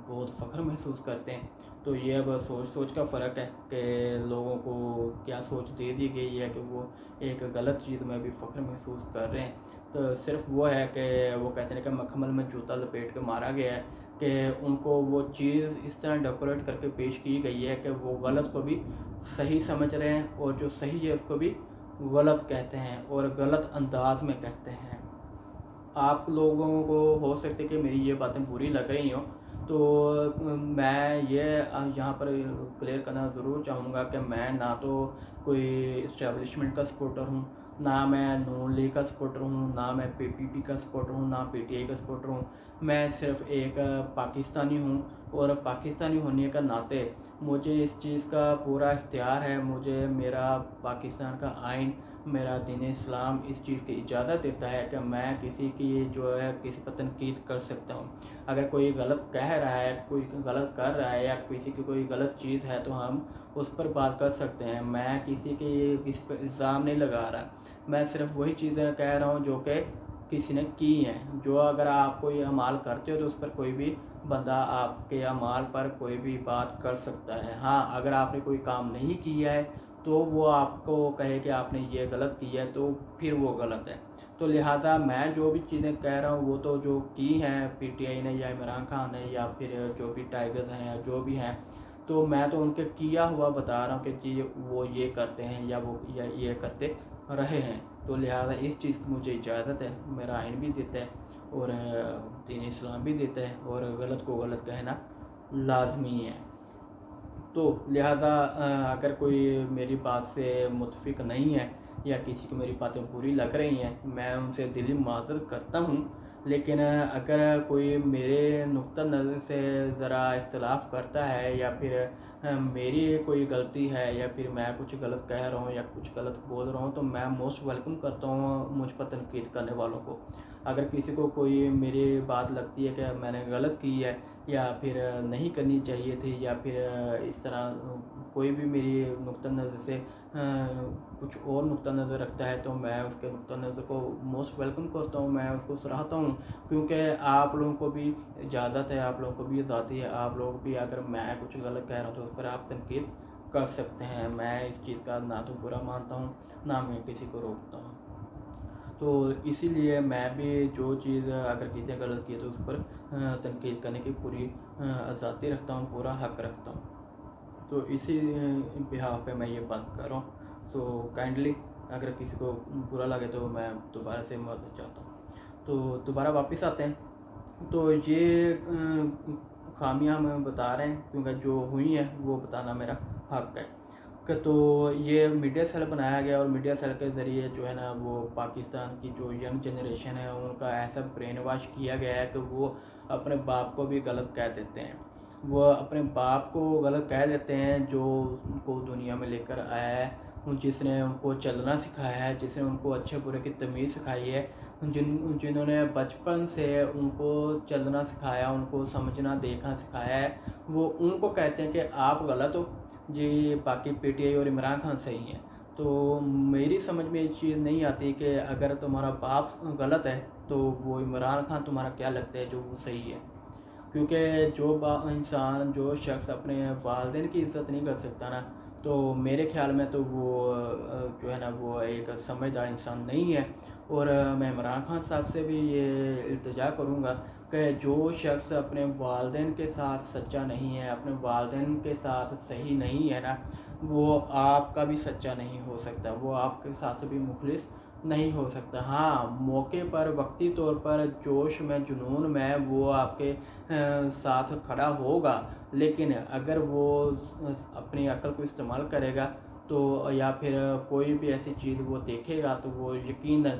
بہت فخر محسوس کرتے ہیں۔ تو یہ اب سوچ کا فرق ہے کہ لوگوں کو کیا سوچ دے دی گئی ہے کہ وہ ایک غلط چیز میں بھی فخر محسوس کر رہے ہیں۔ تو صرف وہ ہے کہ وہ کہتے ہیں کہ مکھمل میں جوتا لپیٹ کے مارا گیا ہے، کہ ان کو وہ چیز اس طرح ڈیکوریٹ کر کے پیش کی گئی ہے کہ وہ غلط کو بھی صحیح سمجھ رہے ہیں، اور جو صحیح ہے اس کو بھی غلط کہتے ہیں، اور غلط انداز میں کہتے ہیں۔ آپ لوگوں کو ہو سکتے کہ میری یہ باتیں بری لگ رہی ہوں، تو میں یہ یہاں پر کلیئر کرنا ضرور چاہوں گا کہ میں نہ تو کوئی اسٹیبلشمنٹ کا سپورٹر ہوں، نہ میں نون لیگ کا سپورٹر ہوں، نہ میں پی پی پی کا سپورٹر ہوں، نہ پی ٹی آئی کا سپورٹر ہوں۔ میں صرف ایک پاکستانی ہوں، اور پاکستانی ہونے کا ناطے مجھے اس چیز کا پورا اختیار ہے، مجھے میرا پاکستان کا آئین، میرا دین اسلام اس چیز کی اجازت دیتا ہے کہ میں کسی کی جو ہے کسی پر تنقید کر سکتا ہوں۔ اگر کوئی غلط کہہ رہا ہے، کوئی غلط کر رہا ہے، یا کسی کی کوئی غلط چیز ہے تو ہم اس پر بات کر سکتے ہیں۔ میں کسی پر الزام نہیں لگا رہا، میں صرف وہی چیزیں کہہ رہا ہوں جو کہ کسی نے کی ہیں۔ جو اگر آپ کوئی اعمال کرتے ہو تو اس پر کوئی بھی بندہ آپ کے اعمال پر کوئی بھی بات کر سکتا ہے۔ ہاں، اگر آپ نے کوئی کام نہیں کیا ہے تو وہ آپ کو کہے کہ آپ نے یہ غلط کیا ہے تو پھر وہ غلط ہے۔ تو لہٰذا میں جو بھی چیزیں کہہ رہا ہوں وہ تو جو کی ہیں پی ٹی آئی نے یا عمران خان نے یا پھر جو بھی ٹائیگرز ہیں یا جو بھی ہیں، تو میں تو ان کے کیا ہوا بتا رہا ہوں کہ جی وہ یہ کرتے ہیں یا وہ یہ کرتے رہے ہیں۔ تو لہٰذا اس چیز کی مجھے اجازت ہے، میرا آئین بھی دیتا ہے اور دین اسلام بھی دیتا ہے، اور غلط کو غلط کہنا لازمی ہے۔ تو لہٰذا اگر کوئی میری بات سے متفق نہیں ہے یا کسی کو میری باتیں بری لگ رہی ہیں، میں ان سے دلی معذرت کرتا ہوں، لیکن اگر کوئی میرے نقطہ نظر سے ذرا اختلاف کرتا ہے، یا پھر میری کوئی غلطی ہے، یا پھر میں کچھ غلط کہہ رہا ہوں یا کچھ غلط بول رہا ہوں، تو میں موسٹ ویلکم کرتا ہوں مجھ پر تنقید کرنے والوں کو۔ اگر کسی کو کوئی میری بات لگتی ہے کہ میں نے غلط کی ہے یا پھر نہیں کرنی چاہیے تھی، یا پھر اس طرح کوئی بھی میری نقطہ نظر سے کچھ اور نقطہ نظر رکھتا ہے، تو میں اس کے نقطہ نظر کو موسٹ ویلکم کرتا ہوں، میں اس کو سراہتا ہوں، کیونکہ آپ لوگوں کو بھی اجازت ہے، آپ لوگوں کو بھی آزادی ہے، آپ لوگ بھی اگر میں کچھ غلط کہہ رہا ہوں تو اس پر آپ تنقید کر سکتے ہیں۔ میں اس چیز کا نہ تو برا مانتا ہوں، نہ میں کسی کو روکتا ہوں۔ تو اسی لیے میں بھی جو چیز اگر کسی نے غلط کی ہے تو اس پر تنقید کرنے کی پوری آزادی رکھتا ہوں، پورا حق رکھتا ہوں۔ تو اسی بہاف پہ میں یہ بات کر رہا ہوں۔ سو کائنڈلی اگر کسی کو برا لگے تو میں دوبارہ سے معذرت چاہتا ہوں۔ تو دوبارہ واپس آتے ہیں، تو یہ خامیاں ہم بتا رہے ہیں کیونکہ جو ہوئی ہیں وہ بتانا میرا حق ہے۔ کہ تو یہ میڈیا سیل بنایا گیا، اور میڈیا سیل کے ذریعے جو ہے نا وہ پاکستان کی جو ینگ جنریشن ہے ان کا ایسا برین واش کیا گیا ہے کہ وہ اپنے باپ کو بھی غلط کہہ دیتے ہیں، وہ اپنے باپ کو غلط کہہ دیتے ہیں جو ان کو دنیا میں لے کر آیا ہے، جس نے ان کو چلنا سکھایا ہے، جس نے ان کو اچھے برے کی تمیز سکھائی ہے، جنہوں نے بچپن سے ان کو چلنا سکھایا، ان کو سمجھنا دیکھنا سکھایا ہے، وہ ان کو کہتے ہیں کہ آپ غلط ہو جی، باقی پی ٹی آئی اور عمران خان صحیح ہیں۔ تو میری سمجھ میں یہ چیز نہیں آتی کہ اگر تمہارا باپ غلط ہے تو وہ عمران خان تمہارا کیا لگتا ہے جو وہ صحیح ہے؟ کیونکہ جو انسان جو شخص اپنے والدین کی عزت نہیں کر سکتا نا، تو میرے خیال میں تو وہ جو ہے نا وہ ایک سمجھدار انسان نہیں ہے۔ اور میں عمران خان صاحب سے بھی یہ التجا کروں گا کہ جو شخص اپنے والدین کے ساتھ سچا نہیں ہے، اپنے والدین کے ساتھ صحیح نہیں ہے نا، وہ آپ کا بھی سچا نہیں ہو سکتا، وہ آپ کے ساتھ بھی مخلص نہیں ہو سکتا۔ ہاں، موقع پر وقتی طور پر جوش میں جنون میں وہ آپ کے ساتھ کھڑا ہوگا، لیکن اگر وہ اپنی عقل کو استعمال کرے گا تو یا پھر کوئی بھی ایسی چیز وہ دیکھے گا تو وہ یقیناً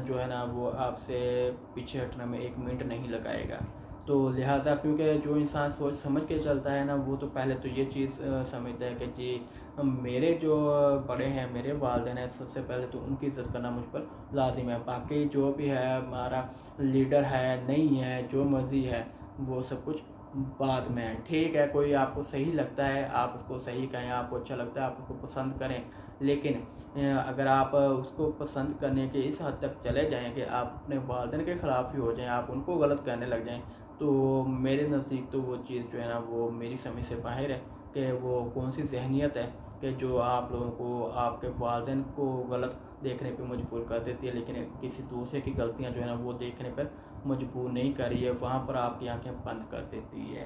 جو ہے نا وہ آپ سے پیچھے ہٹنے میں ایک منٹ نہیں لگائے گا۔ تو لہٰذا کیونکہ جو انسان سوچ سمجھ کے چلتا ہے نا، وہ تو پہلے تو یہ چیز سمجھتا ہے کہ جی میرے جو بڑے ہیں، میرے والدین ہیں، سب سے پہلے تو ان کی عزت کرنا مجھ پر لازم ہے، باقی جو بھی ہے ہمارا لیڈر ہے نہیں ہے جو مرضی ہے وہ سب کچھ بعد میں ہے۔ ٹھیک ہے، کوئی آپ کو صحیح لگتا ہے آپ اس کو صحیح کہیں، آپ کو اچھا لگتا ہے آپ اس کو پسند کریں، لیکن اگر آپ اس کو پسند کرنے کے اس حد تک چلے جائیں کہ آپ اپنے والدین کے خلاف ہی ہو جائیں، آپ ان کو غلط کہنے لگ جائیں، تو میرے نزدیک تو وہ چیز جو ہے نا وہ میری سمجھ سے باہر ہے کہ وہ کون سی ذہنیت ہے کہ جو آپ لوگوں کو آپ کے والدین کو غلط دیکھنے پہ مجبور کر دیتی ہے، لیکن کسی دوسرے کی غلطیاں جو ہے نا وہ دیکھنے پر مجبور نہیں کر رہی ہے، وہاں پر آپ کی آنکھیں بند کر دیتی ہے۔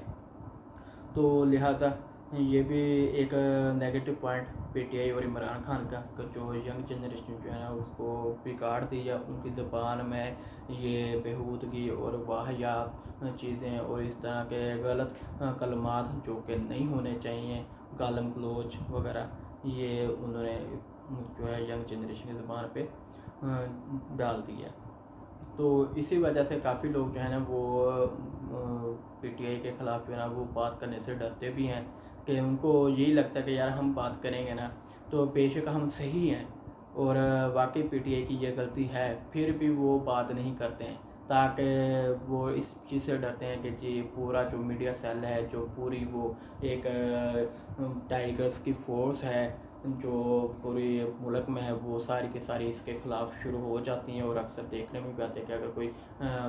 تو لہٰذا یہ بھی ایک negative point P T I اور عمران خان کا کہ جو ینگ جنریشن جو ہے نا اس کو بگاڑ دی ہے، ان کی زبان میں یہ بےہودگی اور واہیات چیزیں اور اس طرح کے غلط کلمات جو کہ نہیں ہونے چاہیے، گالم گلوچ وغیرہ، یہ انہوں نے جو ہے ینگ جنریشن کی زبان پہ ڈال دی ہے۔ تو اسی وجہ سے کافی لوگ جو ہے نا وہ پی ٹی آئی کے خلاف جو ہے نا وہ بات کرنے سے ڈرتے بھی ہیں کہ ان کو یہی لگتا ہے کہ یار ہم بات کریں گے نا تو بے شک ہم صحیح ہیں، اور واقعی پی ٹی آئی کی یہ غلطی ہے، پھر بھی وہ بات نہیں کرتے ہیں تاکہ وہ اس چیز سے ڈرتے ہیں کہ جی پورا جو میڈیا سیل ہے، جو پوری وہ ایک ٹائیگرز کی فورس ہے جو پوری ملک میں ہے، وہ ساری کی ساری اس کے خلاف شروع ہو جاتی ہیں، اور اکثر دیکھنے میں بھی آتے ہیں کہ اگر کوئی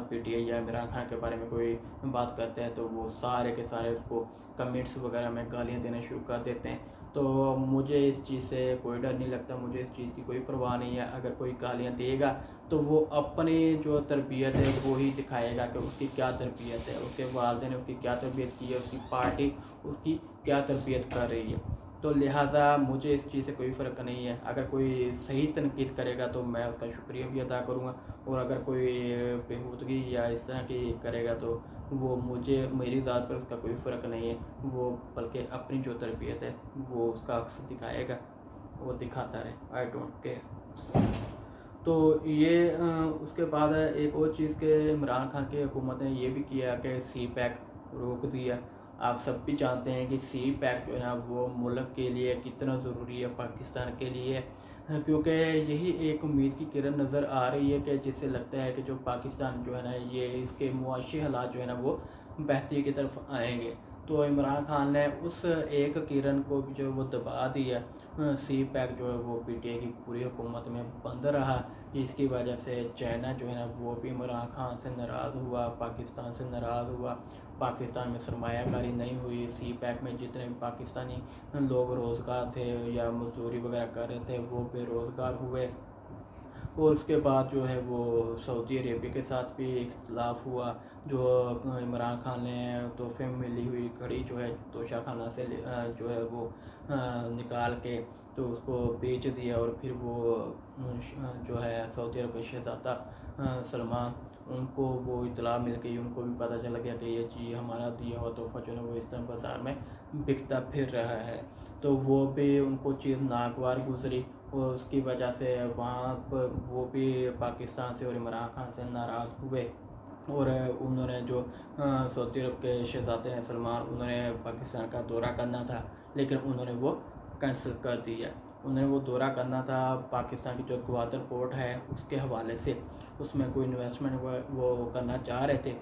پی ٹی آئی یا عمران خان کے بارے میں کوئی بات کرتے ہیں تو وہ سارے کے سارے اس کو کمنٹس وغیرہ میں گالیاں دینا شروع کر دیتے ہیں۔ تو مجھے اس چیز سے کوئی ڈر نہیں لگتا، مجھے اس چیز کی کوئی پرواہ نہیں ہے، اگر کوئی گالیاں دے گا تو وہ اپنی جو تربیت ہے وہی دکھائے گا کہ اس کی کیا تربیت ہے، اس کے والدین نے اس کی کیا تربیت کی ہے، اس کی پارٹی اس کی کیا تربیت کر رہی ہے۔ تو لہٰذا مجھے اس چیز سے کوئی فرق نہیں ہے، اگر کوئی صحیح تنقید کرے گا تو میں اس کا شکریہ بھی ادا کروں گا، اور اگر کوئی بےہودگی یا اس طرح کی کرے گا تو وہ مجھے میری ذات پر اس کا کوئی فرق نہیں ہے، وہ بلکہ اپنی جو تربیت ہے وہ اس کا عکس دکھائے گا، وہ دکھاتا رہے، آئی ڈونٹ کیئر۔ تو یہ اس کے بعد ایک اور چیز کہ عمران خان کی حکومت نے یہ بھی کیا کہ سی پیک روک دیا۔ آپ سب بھی جانتے ہیں کہ سی پیک جو ہے نا وہ ملک کے لیے کتنا ضروری ہے، پاکستان کے لیے، کیونکہ یہی ایک امید کی کرن نظر آ رہی ہے کہ جس سے لگتا ہے کہ جو پاکستان جو ہے نا یہ اس کے معاشی حالات جو ہے نا وہ بہتری کی طرف آئیں گے۔ تو عمران خان نے اس ایک کرن کو بھی جو وہ دبا دیا، سی پیک جو ہے وہ پی ٹی آئی کی پوری حکومت میں بند رہا، جس کی وجہ سے چائنا جو ہے نا وہ بھی عمران خان سے ناراض ہوا، پاکستان سے ناراض ہوا، پاکستان میں سرمایہ کاری نہیں ہوئی، سی پیک میں جتنے بھی پاکستانی لوگ روزگار تھے یا مزدوری وغیرہ کر رہے تھے وہ بے روزگار ہوئے، اور اس کے بعد جو ہے وہ سعودی عربیہ کے ساتھ بھی اختلاف ہوا، جو عمران خان نے تحفے میں ملی ہوئی گھڑی جو ہے توشہ خانہ سے جو ہے وہ نکال کے تو اس کو بیچ دیا، اور پھر وہ جو ہے سعودی عرب کے شہزادہ سلمان ان کو وہ اطلاع مل گئی، ان کو بھی پتہ چل گیا کہ یہ چیز ہمارا دیا ہوا تحفہ جو ہے وہ اس طرح بازار میں بکتا پھر رہا ہے۔ تو وہ بھی ان کو چیز ناگوار گزری، اور اس کی وجہ سے وہاں پر وہ بھی پاکستان سے اور عمران خان سے ناراض ہوئے، اور انہوں نے جو سعودی عرب کے شہزادے ہیں سلمان، انہوں نے پاکستان کا دورہ کرنا تھا، لیکن انہوں نے وہ کینسل کر دیا۔ انہوں نے وہ دورہ کرنا تھا پاکستان کی جو گوادر پورٹ ہے اس کے حوالے سے، اس میں کوئی انویسٹمنٹ وہ کرنا چاہ رہے تھے،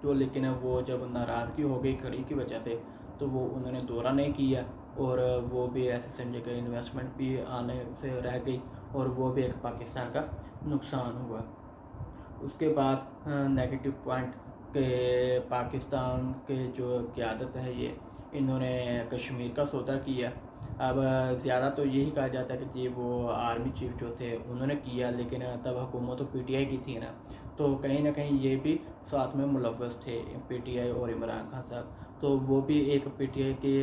تو لیکن وہ جب ناراضگی ہو گئی کھڑی کی وجہ سے، تو وہ انہوں نے دورہ نہیں کیا، اور وہ بھی ایسے سمجھے کہ انویسٹمنٹ بھی آنے سے رہ گئی، اور وہ بھی ایک پاکستان کا نقصان ہوا۔ اس کے بعد نیگیٹو پوائنٹ کہ پاکستان کے جو قیادت ہے انہوں نے کشمیر کا سودا کیا۔ اب زیادہ تو یہی کہا جاتا ہے کہ جی وہ آرمی چیف جو تھے انہوں نے کیا، لیکن تب حکومت تو پی ٹی آئی کی تھی نا، تو کہیں نہ کہیں یہ بھی ساتھ میں ملوث تھے پی ٹی آئی اور عمران خان صاحب، تو وہ بھی ایک پی ٹی آئی کے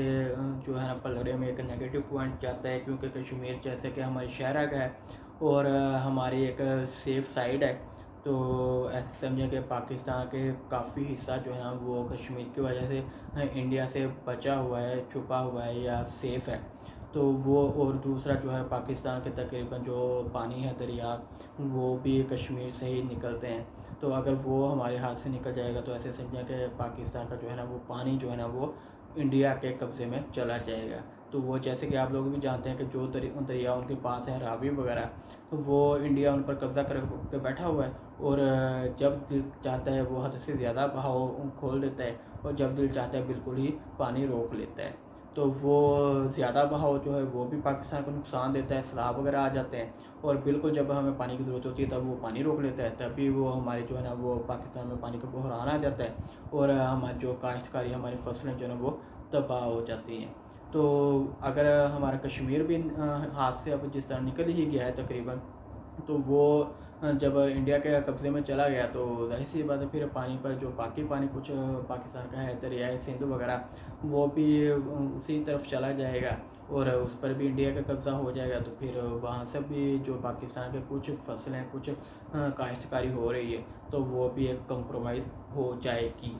جو ہے نا پلڑے میں ایک نیگیٹو پوائنٹ جاتا ہے، کیونکہ کشمیر جیسے کہ ہماری شہرہ کا ہے اور ہماری ایک سیف سائڈ ہے، تو ایسے سمجھیں کہ پاکستان کے کافی حصہ جو ہے نا وہ کشمیر کی وجہ سے انڈیا سے بچا ہوا ہے، چھپا ہوا ہے یا سیف ہے، تو وہ اور دوسرا جو ہے پاکستان کے تقریباً جو پانی ہے دریا وہ بھی کشمیر سے ہی نکلتے ہیں، تو اگر وہ ہمارے ہاتھ سے نکل جائے گا تو ایسے سمجھیں کہ پاکستان کا جو ہے نا وہ پانی جو ہے نا وہ انڈیا کے قبضے میں چلا جائے گا۔ تو وہ جیسے کہ آپ لوگ بھی جانتے ہیں کہ جو دریا ان کے پاس ہے راوی وغیرہ، تو وہ انڈیا ان پر قبضہ کر کے بیٹھا ہوا ہے، اور جب دل چاہتا ہے وہ حد سے زیادہ بہاؤ کھول دیتا ہے، اور جب دل چاہتا ہے بالکل ہی پانی روک لیتا ہے، تو وہ زیادہ بہاؤ جو ہے وہ بھی پاکستان کو نقصان دیتا ہے، سیلاب وغیرہ آ جاتے ہیں، اور بالکل جب ہمیں پانی کی ضرورت ہوتی ہے تب وہ پانی روک لیتا ہے، تب بھی وہ ہمارے جو ہے نا وہ پاکستان میں پانی کا بحران آ جاتا ہے، اور ہماری جو کاشتکاری ہماری فصلیں جو ہے نا وہ تباہ ہو جاتی ہیں۔ تو اگر ہمارا کشمیر بھی ہاتھ سے اب جس طرح نکل ہی گیا ہے تقریباً، تو وہ جب انڈیا کے قبضے میں چلا گیا تو ظاہر سی بات ہے پھر پانی پر جو باقی پانی کچھ پاکستان کا ہے دریائے سندھ وغیرہ، وہ بھی اسی طرف چلا جائے گا، اور اس پر بھی انڈیا کا قبضہ ہو جائے گا، تو پھر وہاں سے بھی جو پاکستان کے کچھ فصلیں کچھ کاشتکاری ہو رہی ہے تو وہ بھی ایک کمپرومائز ہو جائے گی۔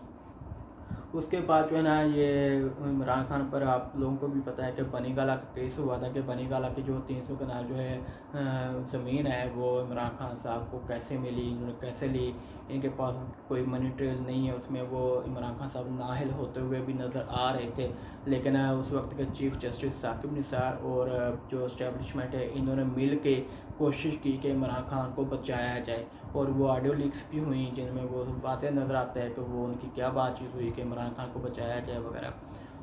اس کے بعد جو ہے نا یہ عمران خان پر آپ لوگوں کو بھی پتہ ہے کہ بنی گالہ کا کیس ہوا تھا، کہ بنی گالہ کی جو 300 کنال جو ہے زمین ہے وہ عمران خان صاحب کو کیسے ملی، انہوں نے کیسے لی، ان کے پاس کوئی منی ٹریل نہیں ہے، اس میں وہ عمران خان صاحب نااہل ہوتے ہوئے بھی نظر آ رہے تھے، لیکن اس وقت کے چیف جسٹس ثاقب نثار اور جو اسٹیبلشمنٹ ہے انہوں نے مل کے کوشش کی کہ عمران خان کو بچایا جائے، اور وہ آڈیو لیکس بھی ہوئیں جن میں وہ واضح نظر آتا ہے کہ وہ ان کی کیا بات چیت ہوئی کہ عمران خان کو بچایا جائے وغیرہ،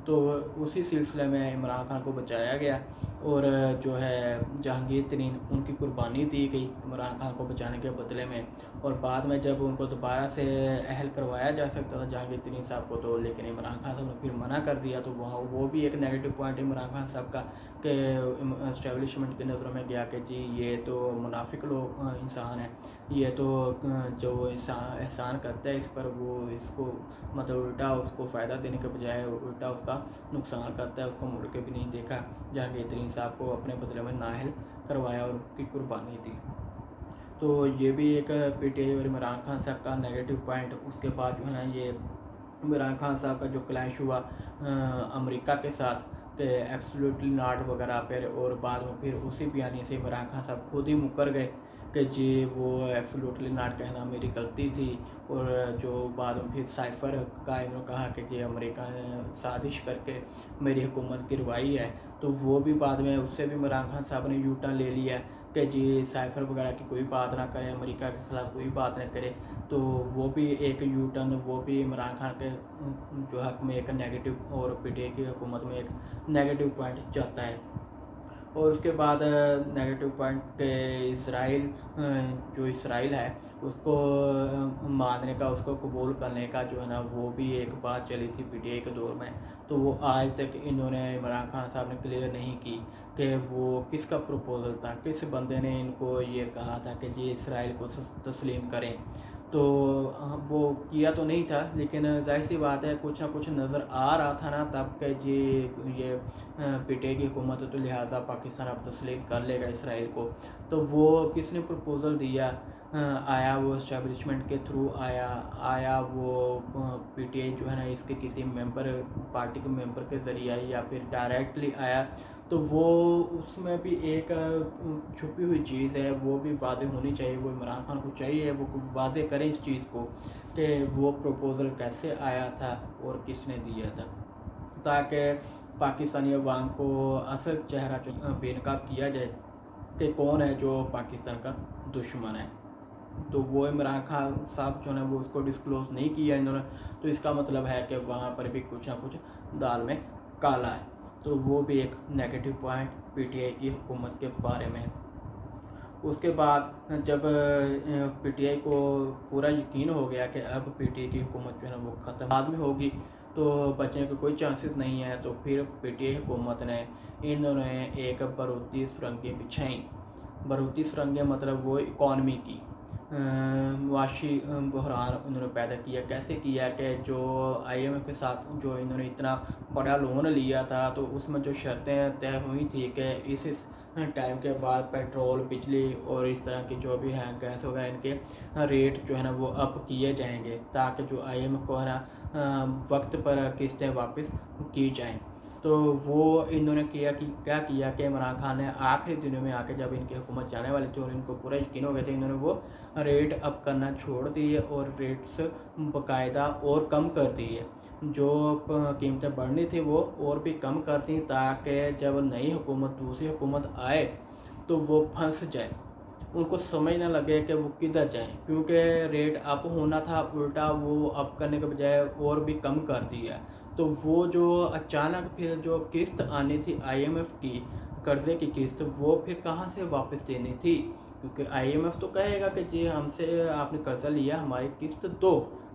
تو اسی سلسلے میں عمران خان کو بچایا گیا، اور جو ہے جہانگیر ترین ان کی قربانی دی گئی عمران خان کو بچانے کے بدلے میں، اور بعد میں جب ان کو دوبارہ سے اہل کروایا جا سکتا تھا جہانگیر ترین صاحب کو، تو لیکن عمران خان صاحب نے پھر منع کر دیا، تو وہاں وہ بھی ایک نیگیٹو پوائنٹ عمران خان صاحب کا کہ اسٹیبلشمنٹ کی نظروں میں گیا کہ جی یہ تو منافق لوگ انسان ہے، یہ تو جو احسان کرتا ہے اس پر وہ اس کو مطلب الٹا اس کو فائدہ دینے کے بجائے الٹا اس کا نقصان کرتا ہے، اس کو مڑ کے بھی نہیں دیکھا، جہانگیر ترین صاحب کو اپنے بدلے میں نااہل کروایا اور اس کی قربانی دی۔ تو یہ بھی ایک پی ٹی آئی اور عمران خان صاحب کا نیگیٹو پوائنٹ۔ اس کے بعد جو ہے نا یہ عمران خان صاحب کا جو کلیش ہوا امریکہ کے ساتھ کہ ایبسلیوٹلی ناٹ وغیرہ پھر، اور بعد میں پھر اسی بیانیے سے عمران خان صاحب خود ہی مکر گئے کہ جی وہ ایبسلیوٹلی ناٹ کہنا میری غلطی تھی، اور جو بعد میں پھر سائفر کا انہوں نے کہا کہ جی امریکہ نے سازش کر کے میری حکومت گروائی ہے، تو وہ بھی بعد میں اس سے بھی عمران خان صاحب نے یو ٹرن لے لیا کہ جی سائفر وغیرہ کی کوئی بات نہ کرے، امریکہ کے خلاف کوئی بات نہ کرے، تو وہ بھی ایک یو ٹرن وہ بھی عمران خان کے جو حق میں ایک نیگیٹو اور پی ٹی آئی کی حکومت میں ایک نیگیٹو پوائنٹ جاتا ہے۔ اور اس کے بعد نیگیٹو پوائنٹ کہ اسرائیل جو اسرائیل ہے اس کو ماننے کا، اس کو قبول کرنے کا جو ہے نا وہ بھی ایک بات چلی تھی پی ٹی آئی کے دور میں، تو وہ آج تک انہوں نے عمران خان صاحب نے کلیئر نہیں کی کہ وہ کس کا پروپوزل تھا، کس بندے نے ان کو یہ کہا تھا کہ جی اسرائیل کو تسلیم کریں، تو وہ کیا تو نہیں تھا، لیکن ظاہر سی بات ہے کچھ نہ کچھ نظر آ رہا تھا نا تب کہ جی یہ پی ٹی آئی کی حکومت ہے تو لہٰذا پاکستان اب تسلیم کر لے گا اسرائیل کو، تو وہ کس نے پروپوزل دیا، آیا وہ اسٹیبلشمنٹ کے تھرو آیا وہ پی ٹی آئی جو ہے نا اس کے کسی ممبر پارٹی کے ممبر کے ذریعہ یا پھر ڈائریکٹلی آیا، تو وہ اس میں بھی ایک چھپی ہوئی چیز ہے، وہ بھی واضح ہونی چاہیے۔ وہ عمران خان کو چاہیے وہ واضح کریں اس چیز کو کہ وہ پروپوزل کیسے آیا تھا اور کس نے دیا تھا، تاکہ پاکستانی عوام کو اصل چہرہ بے نقاب کیا جائے کہ کون ہے جو پاکستان کا دشمن ہے۔ تو وہ عمران خان صاحب جو ہے وہ اس کو ڈسکلوز نہیں کیا انہوں نے، تو اس کا مطلب ہے کہ وہاں پر بھی کچھ نہ کچھ دال میں کالا ہے۔ تو وہ بھی ایک negative point P T I کی حکومت کے بارے میں۔ اس کے بعد جب پی ٹی آئی کو پورا یقین ہو گیا کہ اب پی ٹی آئی کی حکومت جو ہے نا وہ ختم بعد میں ہوگی تو بچنے کے کوئی چانسز نہیں ہے، تو پھر پی ٹی آئی حکومت نے انہوں نے ایک بروتی سرنگیں بچھائیں۔ بروتی سرنگیں مطلب وہ اکانومی کی معاشی بحران انہوں نے پیدا کیا۔ کیسے کیا کہ جو آئی ایم ایف کے ساتھ جو انہوں نے اتنا بڑا لون لیا تھا، تو اس میں جو شرطیں طے ہوئی تھی کہ اس ٹائم کے بعد پیٹرول، بجلی اور اس طرح کے جو بھی ہیں گیس وغیرہ ان کے ریٹ جو ہے نا وہ اپ کیے جائیں گے، تاکہ جو آئی ایم ایف کو ہے نا وقت پر قسطیں واپس کی جائیں۔ تو وہ انہوں نے کیا کہ عمران خان نے آخری دنوں میں آ کے جب ان کی حکومت جانے والی تھی اور ان کو پورا یقین ہو گیا تھا، انہوں نے وہ ریٹ اپ کرنا چھوڑ دیے اور ریٹس باقاعدہ اور کم کر دیے۔ جو قیمتیں بڑھنی تھی وہ اور بھی کم کر دیں، تاکہ جب نئی حکومت دوسری حکومت آئے تو وہ پھنس جائے، ان کو سمجھ نہ لگے کہ وہ کدھر جائیں، کیونکہ ریٹ اپ ہونا تھا الٹا وہ اپ کرنے کے بجائے اور بھی کم کر دیا۔ تو وہ جو اچانک پھر جو قسط آنی تھی آئی ایم ایف کی قرضے کی قسط، وہ پھر کہاں سے واپس دینی تھی، کیونکہ آئی ایم ایف تو کہے گا کہ جی ہم سے آپ نے قرضہ لیا، ہماری قسط دو،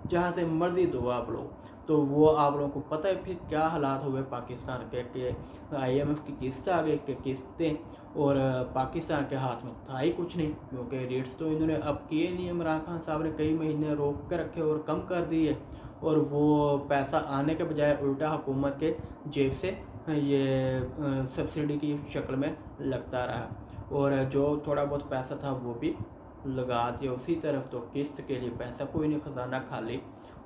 جہاں سے مرضی دو آپ لوگ۔ تو وہ آپ لوگوں کو پتہ ہے پھر کیا حالات ہوئے پاکستان کے کہ آئی ایم ایف کی قسط آ گئی کہ قسطیں، اور پاکستان کے ہاتھ میں تھا ہی کچھ نہیں، کیونکہ ریٹس تو انہوں نے اب کیے نہیں، عمران خان صاحب نے کئی مہینے روک کے رکھے اور کم کر دیے، اور وہ پیسہ آنے کے بجائے الٹا حکومت کے جیب سے یہ سبسڈی کی شکل میں لگتا رہا، اور جو تھوڑا بہت پیسہ تھا وہ بھی لگا دیا اسی طرف۔ تو قسط کے لیے پیسہ کوئی نہیں، خزانہ خالی،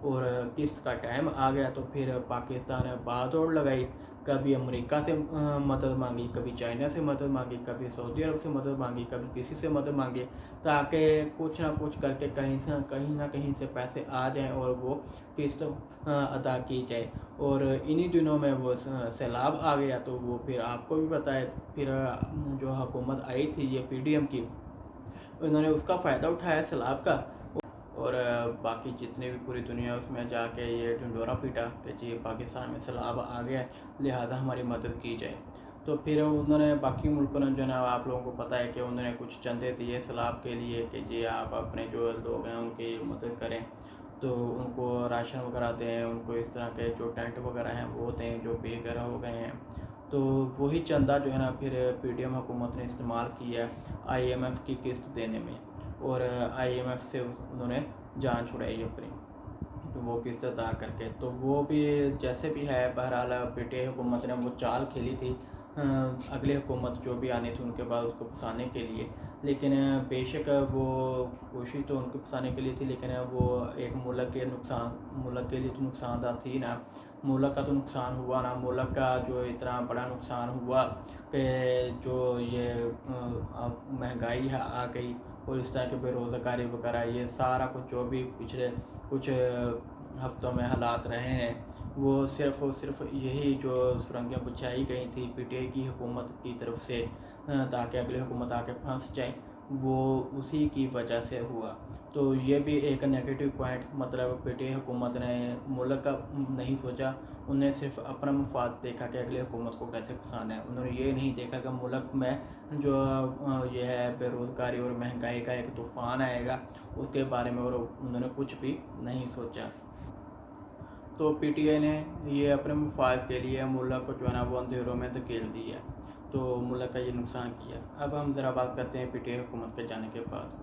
اور قسط کا ٹائم آ گیا تو پھر پاکستان نے بہادر لگائی، کبھی امریکہ سے مدد مانگی، کبھی چائنا سے مدد مانگی، کبھی سعودی عرب سے مدد مانگی، کبھی کسی سے مدد مانگی، تاکہ کچھ نہ کچھ کر کے کہیں نہ کہیں سے پیسے آ جائیں اور وہ قسط ادا کی جائے۔ اور انہی دنوں میں وہ سیلاب آ گیا، تو وہ پھر آپ کو بھی پتہ ہے پھر جو حکومت آئی تھی یہ پی ڈی ایم کی، انہوں نے اس کا فائدہ اٹھایا سیلاب کا، اور باقی جتنے بھی پوری دنیا اس میں جا کے یہ ڈنڈورا پیٹا کہ جی پاکستان میں سیلاب آ گیا ہے لہذا ہماری مدد کی جائے۔ تو پھر انہوں نے باقی ملکوں نے جو ہے نا آپ لوگوں کو پتہ ہے کہ انہوں نے کچھ چندے دیے سیلاب کے لیے کہ جی آپ اپنے جو لوگ ہیں ان کی مدد کریں، تو ان کو راشن وغیرہ دیں، ان کو اس طرح کے جو ٹینٹ وغیرہ ہیں وہ دیں جو بے گھر ہو گئے ہیں۔ تو وہی چندہ جو ہے نا پھر پی ڈی ایم حکومت نے استعمال کیا آئی ایم ایف کی قسط دینے میں، اور آئی ایم ایف سے انہوں نے جان چھڑائی اپنی، تو وہ قسط ادا کر کے۔ تو وہ بھی جیسے بھی ہے بہرحال پی ٹی آئی حکومت نے وہ چال کھیلی تھی اگلی حکومت جو بھی آنی تھی ان کے بعد اس کو پھنسانے کے لیے، لیکن بے شک وہ کوشش تو ان کو پھنسانے کے لیے تھی، لیکن وہ ایک ملک کے لیے تو نقصان دہ تھی نا، ملک کا تو نقصان ہوا نا، ملک کا جو اتنا بڑا نقصان ہوا کہ جو یہ مہنگائی ہے آ گئی اور اس طرح کے بے روزگاری وغیرہ، یہ سارا کچھ جو بھی پچھلے کچھ ہفتوں میں حالات رہے ہیں، وہ صرف اور صرف یہی جو سرنگیں بچھائی گئی تھی پی ٹی آئی کی حکومت کی طرف سے تاکہ اگلی حکومت آ کے پھنس جائے، وہ اسی کی وجہ سے ہوا۔ تو یہ بھی ایک نیگیٹو پوائنٹ، مطلب پی ٹی آئی حکومت نے ملک کا نہیں سوچا، انہوں نے صرف اپنا مفاد دیکھا کہ اگلی حکومت کو کیسے پھنسانا ہے، انہوں نے یہ نہیں دیکھا کہ ملک میں جو یہ ہے بے روزگاری اور مہنگائی کا ایک طوفان آئے گا اس کے بارے میں، اور انہوں نے کچھ بھی نہیں سوچا۔ تو پی ٹی آئی نے یہ اپنے مفاد کے لیے ملک کو جو ہے نا وہ اندھیروں میں دھکیل دیا، تو ملک کا یہ نقصان کیا۔ اب ہم ذرا بات کرتے ہیں پی ٹی آئی حکومت کے جانے کے بعد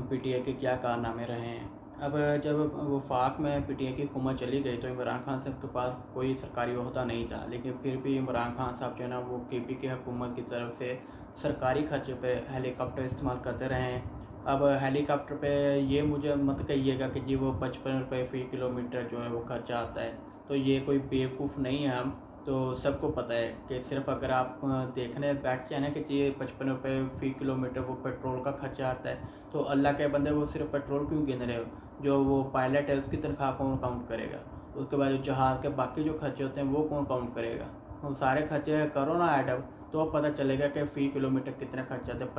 پی ٹی آئی کے کیا کارنامے رہے ہیں۔ اب جب وفاق میں پی ٹی آئی کی حکومت چلی گئی تو عمران خان صاحب کے پاس کوئی سرکاری عہدہ نہیں تھا، لیکن پھر بھی عمران خان صاحب جو ہے نا وہ کے پی کی حکومت کی طرف سے سرکاری خرچے پہ ہیلی کاپٹر استعمال کرتے رہے ہیں، اب ہیلی کاپٹر پہ یہ مجھے مت کہیے گا کہ جی وہ 55 روپے فی کلومیٹر جو ہے وہ خرچہ آتا ہے، تو یہ کوئی بیوقوف نہیں ہے ہم، تو سب کو پتہ ہے کہ صرف اگر آپ دیکھنے بیٹھ جائیں نا کہ جی 55 روپے فی کلومیٹر وہ پیٹرول کا خرچہ آتا ہے، تو اللہ کے بندے وہ صرف پیٹرول کیوں گن رہے ہو؟ جو وہ پائلٹ ہے اس کی تنخواہ کون کاؤنٹ کرے گا؟ اس کے بعد جو جہاز کے باقی جو خرچے ہوتے ہیں وہ کون کاؤنٹ کرے گا؟ وہ سارے خرچے کرو نا ایڈ اپ، تو پتہ چلے گا کہ فی کلومیٹر کتنا خرچہ آتا ہے،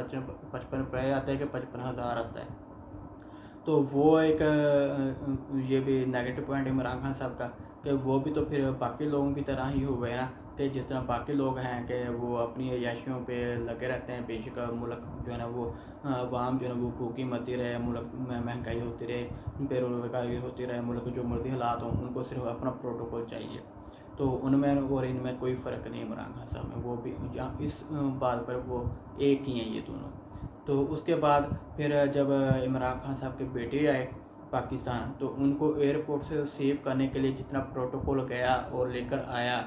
55 روپے آتا ہے کہ 55,000 آتا ہے۔ تو وہ ایک یہ بھی نیگیٹو پوائنٹ عمران خان صاحب کا، کہ وہ بھی تو پھر باقی لوگوں کی طرح ہی ہوئے نا، کہ جس طرح باقی لوگ ہیں کہ وہ اپنی عیاشیوں پہ لگے رہتے ہیں، بیشک ملک جو ہے نا وہ عوام جو ہے نا وہ بھوکی مرتی رہے، ملک میں مہنگائی ہوتی رہے، بے روزگاری ہوتی رہے، ملک جو مرضی حالات ہوں ان کو صرف اپنا پروٹوکول چاہیے، تو ان میں اور ان میں کوئی فرق نہیں عمران خان صاحب میں، وہ بھی اس بات پر وہ ایک ہی ہیں یہ دونوں۔ تو اس کے بعد پھر جب عمران خان صاحب کے بیٹے آئے پاکستان، تو ان کو ایئرپورٹ سے سیو کرنے کے لیے جتنا پروٹوکول گیا اور لے کر آیا،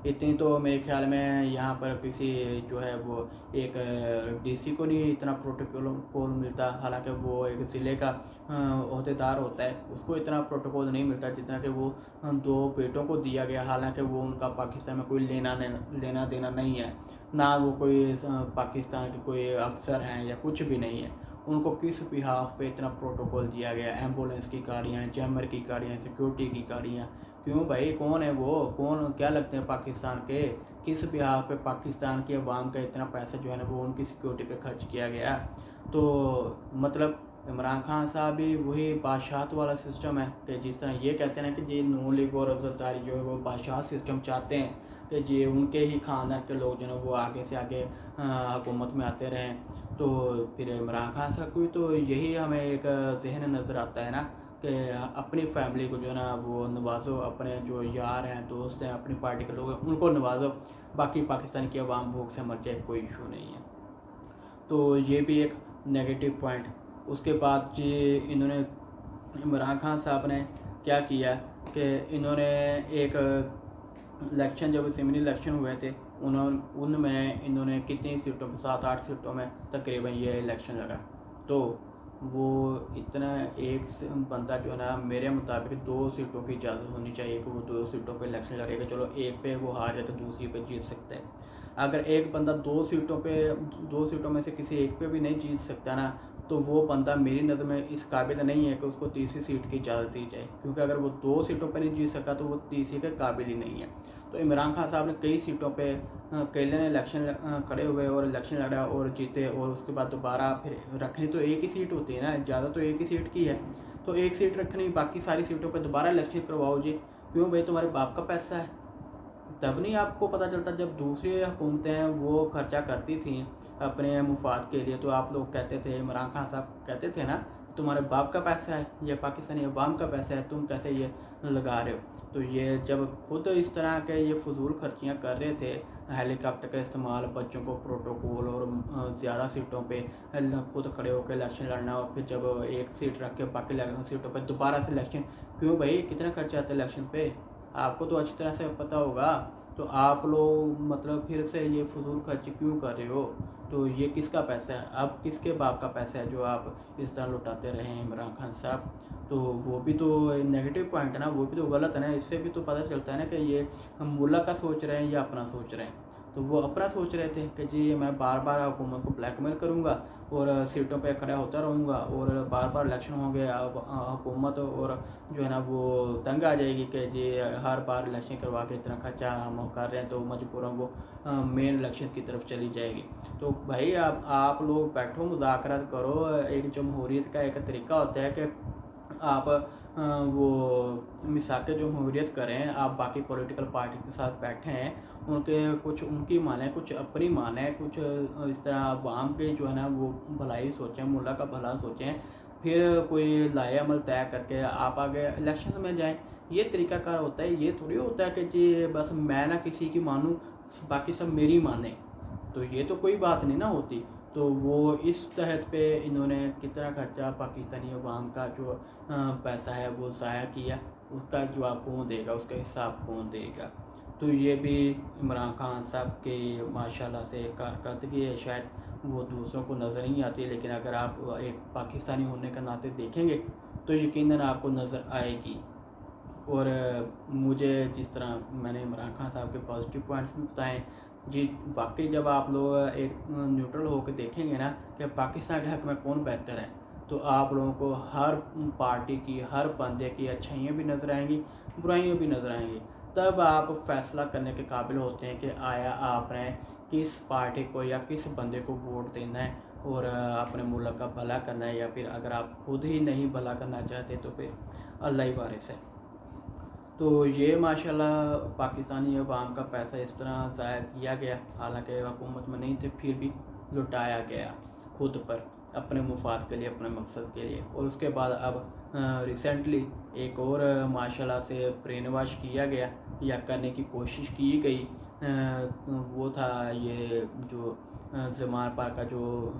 اتنی تو میرے خیال میں یہاں پر کسی جو ہے وہ ایک ڈی سی کو نہیں اتنا پروٹوکول ملتا، حالانکہ وہ ایک ضلع کا عہدیدار ہوتا ہے، اس کو اتنا پروٹوکول نہیں ملتا جتنا کہ وہ دو بیٹوں کو دیا گیا، حالانکہ وہ ان کا پاکستان میں کوئی لینا دینا نہیں ہے، نہ وہ کوئی پاکستان کے کوئی افسر ہیں یا کچھ بھی نہیں ہے، ان کو کس بحاف پہ اتنا پروٹوکول دیا گیا، ایمبولینس کی گاڑیاں، جیمر کی گاڑیاں، سیکیورٹی کی گاڑیاں، کیوں بھائی کون ہے وہ، کون کیا لگتے ہیں پاکستان کے، کس بحاف پہ پاکستان کی عوام کا اتنا پیسہ جو ہے نا وہ ان کی سیکیورٹی پہ خرچ کیا گیا؟ تو مطلب عمران خان صاحب بھی وہی بادشاہت والا سسٹم ہے، کہ جس طرح یہ کہتے ہیں کہ جی نون لیگ اور زرداری جو ہے وہ بادشاہ سسٹم چاہتے ہیں کہ جی ان کے ہی خاندان کے لوگ جو ہے وہ آگے سے آگے حکومت میں آتے رہیں، تو پھر عمران خان صاحب کو بھی تو یہی ہمیں ایک ذہن نظر آتا ہے نا، کہ اپنی فیملی کو جو ہے نا وہ نوازو، اپنے جو یار ہیں دوست ہیں اپنی پارٹی کے لوگ ہیں ان کو نوازو، باقی پاکستان کی عوام بھوک سے مر جائے کوئی ایشو نہیں ہے۔ تو یہ بھی ایک نیگیٹو پوائنٹ۔ اس کے بعد جی انہوں نے عمران خان صاحب نے کیا کیا کہ انہوں نے ایک الیکشن، جب اسمبلی الیکشن ہوئے تھے ان میں انہوں نے کتنی سیٹوں پہ 7-8 سیٹوں میں تقریباً یہ الیکشن لڑا، تو وہ اتنا ایک بندہ جو ہے نا میرے مطابق 2 سیٹوں کی اجازت ہونی چاہیے کہ وہ 2 سیٹوں پہ الیکشن لڑے گا، چلو ایک پہ وہ ہار جائے تو دوسری پہ جیت سکتا ہے، اگر ایک بندہ 2 سیٹوں میں سے کسی ایک پہ بھی نہیں جیت سکتا نا، تو وہ بندہ میری نظر میں اس قابل نہیں ہے کہ اس کو تیسری سیٹ کی اجازت دی جائے، کیونکہ اگر وہ 2 سیٹوں پہ نہیں جیت سکا تو وہ تیسری کے قابل ہی نہیں ہے۔ تو عمران خان صاحب نے کئی سیٹوں پہ اکیلے نے الیکشن کھڑے ہوئے اور الیکشن لڑا اور جیتے، اور اس کے بعد دوبارہ پھر رکھنی تو ایک ہی سیٹ ہوتی ہے نا، اجازت تو ایک ہی سیٹ کی ہے، تو ایک سیٹ رکھنی، باقی ساری سیٹوں پہ دوبارہ الیکشن کرواؤ جی، کیوں بھائی تمہارے باپ کا پیسہ ہے؟ تب نہیں آپ کو پتہ چلتا جب دوسری حکومتیں وہ خرچہ کرتی تھیں اپنے مفاد کے لیے، تو آپ لوگ کہتے تھے، عمران خان صاحب کہتے تھے نا تمہارے باپ کا پیسہ ہے، یہ پاکستانی عوام کا پیسہ ہے، تم کیسے یہ لگا رہے ہو؟ تو یہ جب خود اس طرح کے یہ فضول خرچیاں کر رہے تھے، ہیلی کاپٹر کا استعمال، بچوں کو پروٹوکول اور زیادہ سیٹوں پہ خود کھڑے ہو کے الیکشن لڑنا، اور پھر جب ایک سیٹ رکھ کے باقی سیٹوں پہ دوبارہ سے الیکشن، کیوں بھائی کتنا خرچہ آتا ہے الیکشن پہ؟ آپ کو تو اچھی طرح سے پتہ ہوگا، تو آپ لوگ مطلب پھر سے یہ فضول خرچی کیوں کر رہے ہو؟ تو یہ کس کا پیسہ ہے؟ اب کس کے باپ کا پیسہ ہے جو آپ اس طرح لٹاتے رہے ہیں عمران خان صاحب؟ تو وہ بھی تو نیگیٹو پوائنٹ ہے نا، وہ بھی تو غلط ہے نا، اس سے بھی تو پتہ چلتا ہے نا کہ یہ ہم ملک کا سوچ رہے ہیں یا اپنا سوچ رہے ہیں، تو وہ اپنا سوچ رہے تھے کہ جی میں بار بار حکومت کو بلیک میل کروں گا اور سیٹوں پہ کھڑا ہوتا رہوں گا، اور بار بار الیکشن ہوں گے، اب حکومت اور جو ہے نا وہ تنگ آ جائے گی کہ جی ہر بار الیکشن کروا کے اتنا خرچہ ہم کر رہے ہیں، تو مجبوراً وہ مین الیکشن کی طرف چلی جائے گی۔ تو بھائی آپ لوگ بیٹھو، مذاکرات کرو، ایک جمہوریت کا ایک طریقہ ہوتا ہے کہ آپ وہ میثاق جمہوریت کریں، آپ باقی پولیٹیکل پارٹی کے ساتھ بیٹھیں، ان کے کچھ ان کی مانیں، کچھ اپنی مانیں، کچھ اس طرح عوام کے جو ہے نا وہ بھلائی سوچیں، ملک کا بھلا سوچیں، پھر کوئی لائے عمل طے کر کے آپ آگے الیکشن میں جائیں، یہ طریقہ کار ہوتا ہے۔ یہ تھوڑی ہوتا ہے کہ جی بس میں نہ کسی کی مانوں باقی سب میری مانیں، تو یہ تو کوئی بات نہیں نا ہوتی۔ تو وہ اس تحت پہ انہوں نے کتنا خرچہ پاکستانی عوام کا جو پیسہ ہے وہ ضائع کیا، اس کا جواب کون دے گا، اس کا حساب کون دے گا؟ تو یہ بھی عمران خان صاحب کے ماشاءاللہ سے کارکردگی ہے شاید، وہ دوسروں کو نظر نہیں آتی، لیکن اگر آپ ایک پاکستانی ہونے کا ناطے دیکھیں گے تو یقیناً آپ کو نظر آئے گی۔ اور مجھے جس طرح میں نے عمران خان صاحب کے پازیٹیو پوائنٹس بھی بتائیں، جی واقعی جب آپ لوگ ایک نیوٹرل ہو کے دیکھیں گے نا کہ پاکستان کے حق میں کون بہتر ہے، تو آپ لوگوں کو ہر پارٹی کی، ہر بندے کی اچھائیاں بھی نظر آئیں گی، برائیاں بھی نظر آئیں گی۔ تب آپ فیصلہ کرنے کے قابل ہوتے ہیں کہ آیا آپ نے کس پارٹی کو یا کس بندے کو ووٹ دینا ہے اور اپنے ملک کا بھلا کرنا ہے، یا پھر اگر آپ خود ہی نہیں بھلا کرنا چاہتے تو پھر اللہ ہی وارث ہے۔ تو یہ ماشاءاللہ پاکستانی عوام کا پیسہ اس طرح ضائع کیا گیا، حالانکہ حکومت میں نہیں تھے، پھر بھی لٹایا گیا خود پر اپنے مفاد کے لیے، اپنے مقصد کے لیے۔ اور اس کے بعد اب ریسنٹلی ایک اور ماشاءاللہ سے برین واش کیا گیا یا کرنے کی کوشش کی گئی، وہ تھا یہ جو زمان پارک کا جو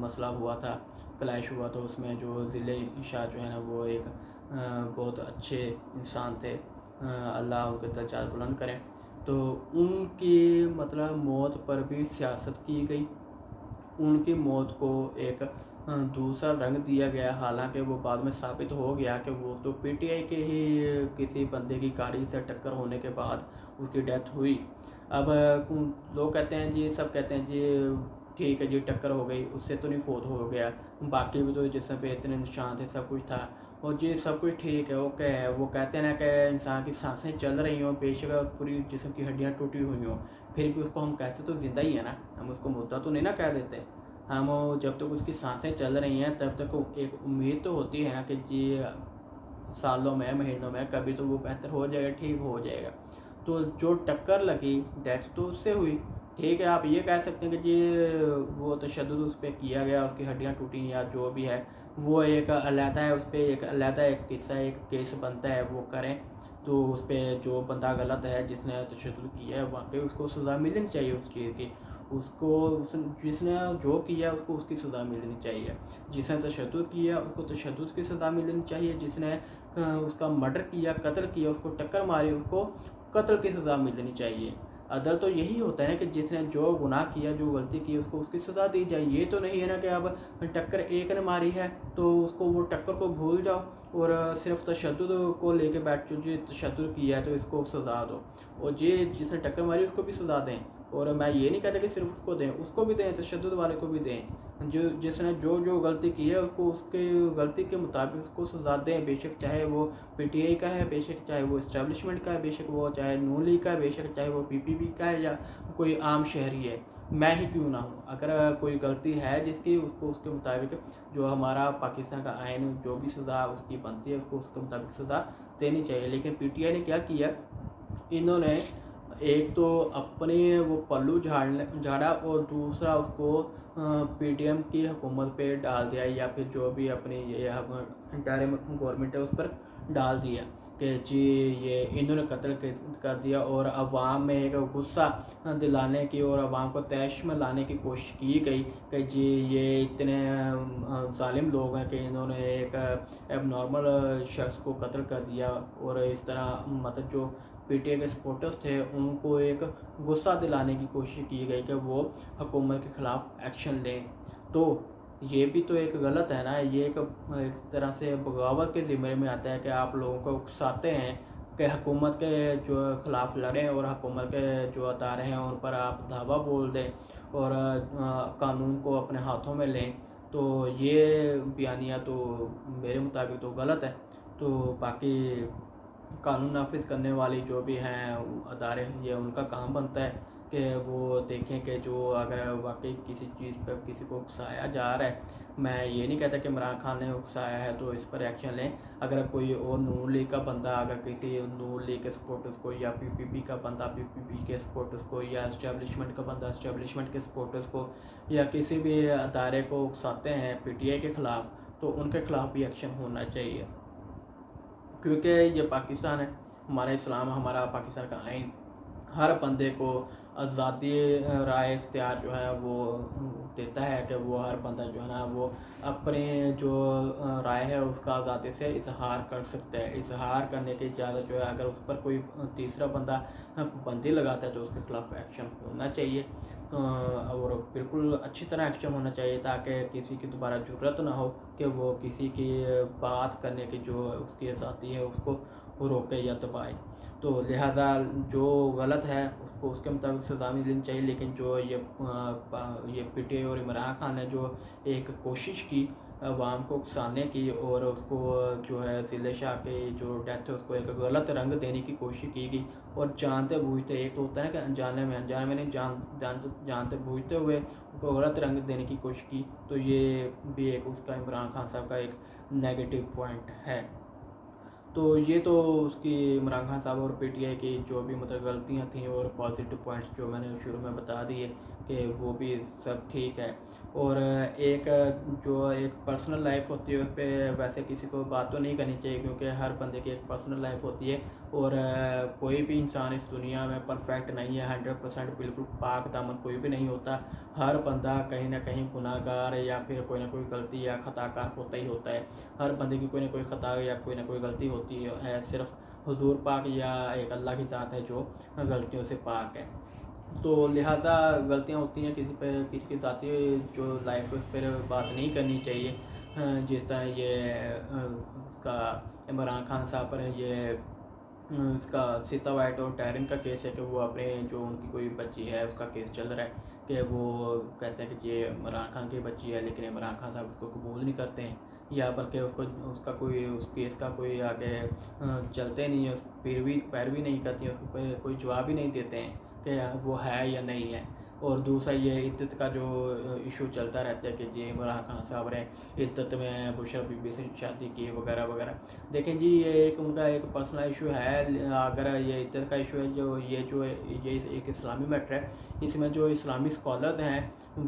مسئلہ ہوا تھا، کلیش ہوا تھا، اس میں جو ضلع شاہ جو ہے نا وہ ایک بہت اچھے انسان تھے، اللہ ان کے درجات بلند کریں، تو ان کی مطلب موت پر بھی سیاست کی گئی، ان کی موت کو ایک دوسرا رنگ دیا گیا، حالانکہ وہ بعد میں ثابت ہو گیا کہ وہ تو پی ٹی آئی کے ہی کسی بندے کی گاڑی سے ٹکر ہونے کے بعد اس کی ڈیتھ ہوئی۔ اب لوگ کہتے ہیں جی، سب کہتے ہیں جی ٹھیک ہے جی ٹکر ہو گئی، اس سے تو نہیں فوت ہو گیا، باقی بھی تو جسم پہ اتنے نشان تھے، سب کچھ تھا، اور جی سب کچھ ٹھیک ہے، اوکے ہے، وہ کہتے ہیں نا کہ انسان کی سانسیں چل رہی ہوں، بے شک پوری جسم کی ہڈیاں ٹوٹی ہوئی ہوں، پھر بھی اس کو ہم کہتے تو زندہ ہی ہے نا، ہم اس کو مردہ تو نہیں نا کہہ دیتے، ہم جب تک اس کی سانسیں چل رہی ہیں تب تک ایک امید تو ہوتی ہے نا کہ جی سالوں میں، مہینوں میں کبھی تو وہ بہتر ہو جائے گا، ٹھیک ہو جائے گا۔ تو جو ٹکر لگی، ڈیتھ تو اس سے ہوئی، ٹھیک ہے، آپ یہ کہہ سکتے ہیں کہ جی وہ تشدد اس پہ کیا گیا، اس کی ہڈیاں ٹوٹی یا جو بھی ہے، وہ ایک علیحدہ ہے، اس پہ ایک علیحدہ ایک قصہ، ایک کیس بنتا ہے، وہ کریں، تو اس پہ جو بندہ غلط ہے، جس نے تشدد کیا ہے، واقعی اس کو سزا ملنی چاہیے اس چیز کی، اس کو جس نے جو کیا اس کو اس کی سزا ملنی چاہیے، جس نے تشدد کیا اس کو تشدد کی سزا ملنی چاہیے، جس نے اس کا مرڈر کیا، قتل کیا، اس کو ٹکر ماری، اس کو قتل کی سزا ملنی چاہیے۔ عدل تو یہی ہوتا ہے نا کہ جس نے جو گناہ کیا، جو غلطی کی، اس کو اس کی سزا دی جائے۔ یہ تو نہیں ہے نا کہ اب ٹکر ایک نے ماری ہے تو اس کو وہ ٹکر کو بھول جاؤ اور صرف تشدد کو لے کے بیٹھ جاؤ، جی تشدد کیا ہے تو اس کو سزا دو، اور جس نے ٹکر ماری اس کو بھی سزا دیں، اور میں یہ نہیں کہتا کہ صرف اس کو دیں، اس کو بھی دیں، تشدد والے کو بھی دیں، جس نے جو غلطی کی ہے اس کو اس کے غلطی کے مطابق اس کو سزا دیں، بے شک چاہے وہ پی ٹی آئی کا ہے، بے شک چاہے وہ اسٹیبلشمنٹ کا ہے، بے شک وہ چاہے نون لیگ کا ہے، بے شک چاہے وہ پی پی پی کا ہے یا کوئی عام شہری ہے، میں ہی کیوں نہ ہوں، اگر کوئی غلطی ہے جس کی، اس کو اس کے مطابق جو ہمارا پاکستان کا آئین جو بھی سزا اس کی بنتی ہے اس کو اس کے مطابق سزا دینی چاہیے۔ لیکن پی ٹی آئی نے کیا کیا، انہوں نے ایک تو اپنے وہ پلو جھاڑا اور دوسرا اس کو پی ڈی ایم کی حکومت پہ ڈال دیا، یا پھر جو بھی اپنی یہ انٹرم گورنمنٹ ہے اس پر ڈال دیا کہ جی یہ انہوں نے قتل کر دیا، اور عوام میں ایک غصہ دلانے کی اور عوام کو طیش میں لانے کی کوشش کی گئی کہ جی یہ اتنے ظالم لوگ ہیں کہ انہوں نے ایک اب نارمل شخص کو قتل کر دیا، اور اس طرح مطلب جو پی ٹی آئی کے سپورٹرز تھے ان کو ایک غصہ دلانے کی کوشش کی گئی کہ وہ حکومت کے خلاف ایکشن لیں، تو یہ بھی تو ایک غلط ہے نا، یہ ایک طرح سے بغاوت کے ذمرے میں آتا ہے کہ آپ لوگوں کو اکساتے ہیں کہ حکومت کے جو خلاف لڑیں اور حکومت کے جو ادارے ہیں ان پر آپ دھاوا بول دیں اور قانون کو اپنے ہاتھوں میں لیں، تو یہ بیانیہ تو میرے مطابق تو غلط ہے۔ تو باقی قانون نافذ کرنے والی جو بھی ہیں ادارے، یہ ان کا کام بنتا ہے کہ وہ دیکھیں کہ جو اگر واقعی کسی چیز پہ کسی کو اکسایا جا رہا ہے، میں یہ نہیں کہتا کہ عمران خان نے اکسایا ہے تو اس پر ایکشن لیں، اگر کوئی اور نون لیگ کا بندہ اگر کسی نون لیگ کے سپورٹرز کو، یا پی پی پی کا بندہ پی پی پی کے سپورٹرز کو، یا اسٹیبلشمنٹ کا بندہ اسٹیبلشمنٹ کے سپورٹرز کو، یا کسی بھی ادارے کو اکساتے ہیں پی ٹی آئی کے خلاف، تو ان کے خلاف بھی ایکشن ہونا چاہیے، کیونکہ یہ پاکستان ہے، ہمارا اسلام، ہمارا پاکستان کا آئین ہر بندے کو آزادی رائے اختیار جو ہے وہ دیتا ہے کہ وہ ہر بندہ جو ہے نا وہ اپنے جو رائے ہے اس کا آزادی سے اظہار کر سکتا ہے. اظہار کرنے کی اجازت جو ہے اگر اس پر کوئی تیسرا بندہ پابندی لگاتا ہے تو اس کے خلاف ایکشن ہونا چاہیے, اور بالکل اچھی طرح ایکشن ہونا چاہیے تاکہ کسی کی دوبارہ ضرورت نہ ہو کہ وہ کسی کی بات کرنے کی جو اس کی آزادی ہے اس کو روکے یا دبائے. تو لہٰذا جو غلط ہے اس کو اس کے مطابق سزا ملنی چاہیے. لیکن جو یہ پی ٹی آئی اور عمران خان نے جو ایک کوشش کی عوام کو اکسانے کی اور اس کو جو ہے ضلع شاہ کی جو ڈیتھ ہے اس کو ایک غلط رنگ دینے کی کوشش کی گئی, اور جانتے بوجھتے, ایک تو ہوتا ہے نا کہ انجانے میں نہیں, جانتے بوجھتے ہوئے اس کو غلط رنگ دینے کی کوشش کی, تو یہ بھی ایک اس کا عمران خان صاحب کا ایک نیگیٹو پوائنٹ ہے. تو یہ تو اس کی عمران خان صاحب اور پی ٹی آئی کی جو بھی مطلب غلطیاں تھیں اور پازیٹیو پوائنٹس جو میں نے شروع میں بتا دیے کہ وہ بھی سب ٹھیک ہے. اور ایک جو ایک پرسنل لائف ہوتی ہے اس پہ ویسے کسی کو بات تو نہیں کرنی چاہیے, کیونکہ ہر بندے کی ایک پرسنل لائف ہوتی ہے, اور کوئی بھی انسان اس دنیا میں پرفیکٹ نہیں ہے, 100% بالکل پاک دامن کوئی بھی نہیں ہوتا. ہر بندہ کہیں نہ کہیں گناہ گار یا پھر کوئی نہ کوئی غلطی یا خطا کار ہوتا ہی ہوتا ہے. ہر بندے کی کوئی نہ کوئی خطا یا کوئی نہ کوئی غلطی ہوتی ہے, صرف حضور پاک یا ایک اللہ کی ذات ہے جو غلطیوں سے پاک ہے. تو لہٰذا غلطیاں ہوتی ہیں, کسی کی ذاتی جو لائف ہے اس پر بات نہیں کرنی چاہیے. جس طرح یہ اس کا عمران خان صاحب پر یہ اس کا سیتا وائٹ اور ٹیرن کا کیس ہے کہ وہ اپنے جو ان کی کوئی بچی ہے اس کا کیس چل رہا ہے کہ وہ کہتے ہیں کہ یہ عمران خان کی بچی ہے, لیکن عمران خان صاحب اس کو قبول نہیں کرتے ہیں, یا بلکہ اس کا کوئی اس کیس کا کوئی آگے چلتے نہیں ہے, پیروی نہیں کرتی ہیں, اس کو کوئی جواب ہی نہیں دیتے ہیں کہ وہ ہے یا نہیں ہے. اور دوسرا یہ عدت کا جو ایشو چلتا رہتا ہے کہ جی عمران خان صاحب نے عدت میں بشرا بی بی سے شادی کی وغیرہ وغیرہ. دیکھیں جی یہ ایک ان کا ایک پرسنل ایشو ہے, اگر یہ عدت کا ایشو ہے جو یہ ایک اسلامی میٹر ہے, اس میں جو اسلامی اسکالرز ہیں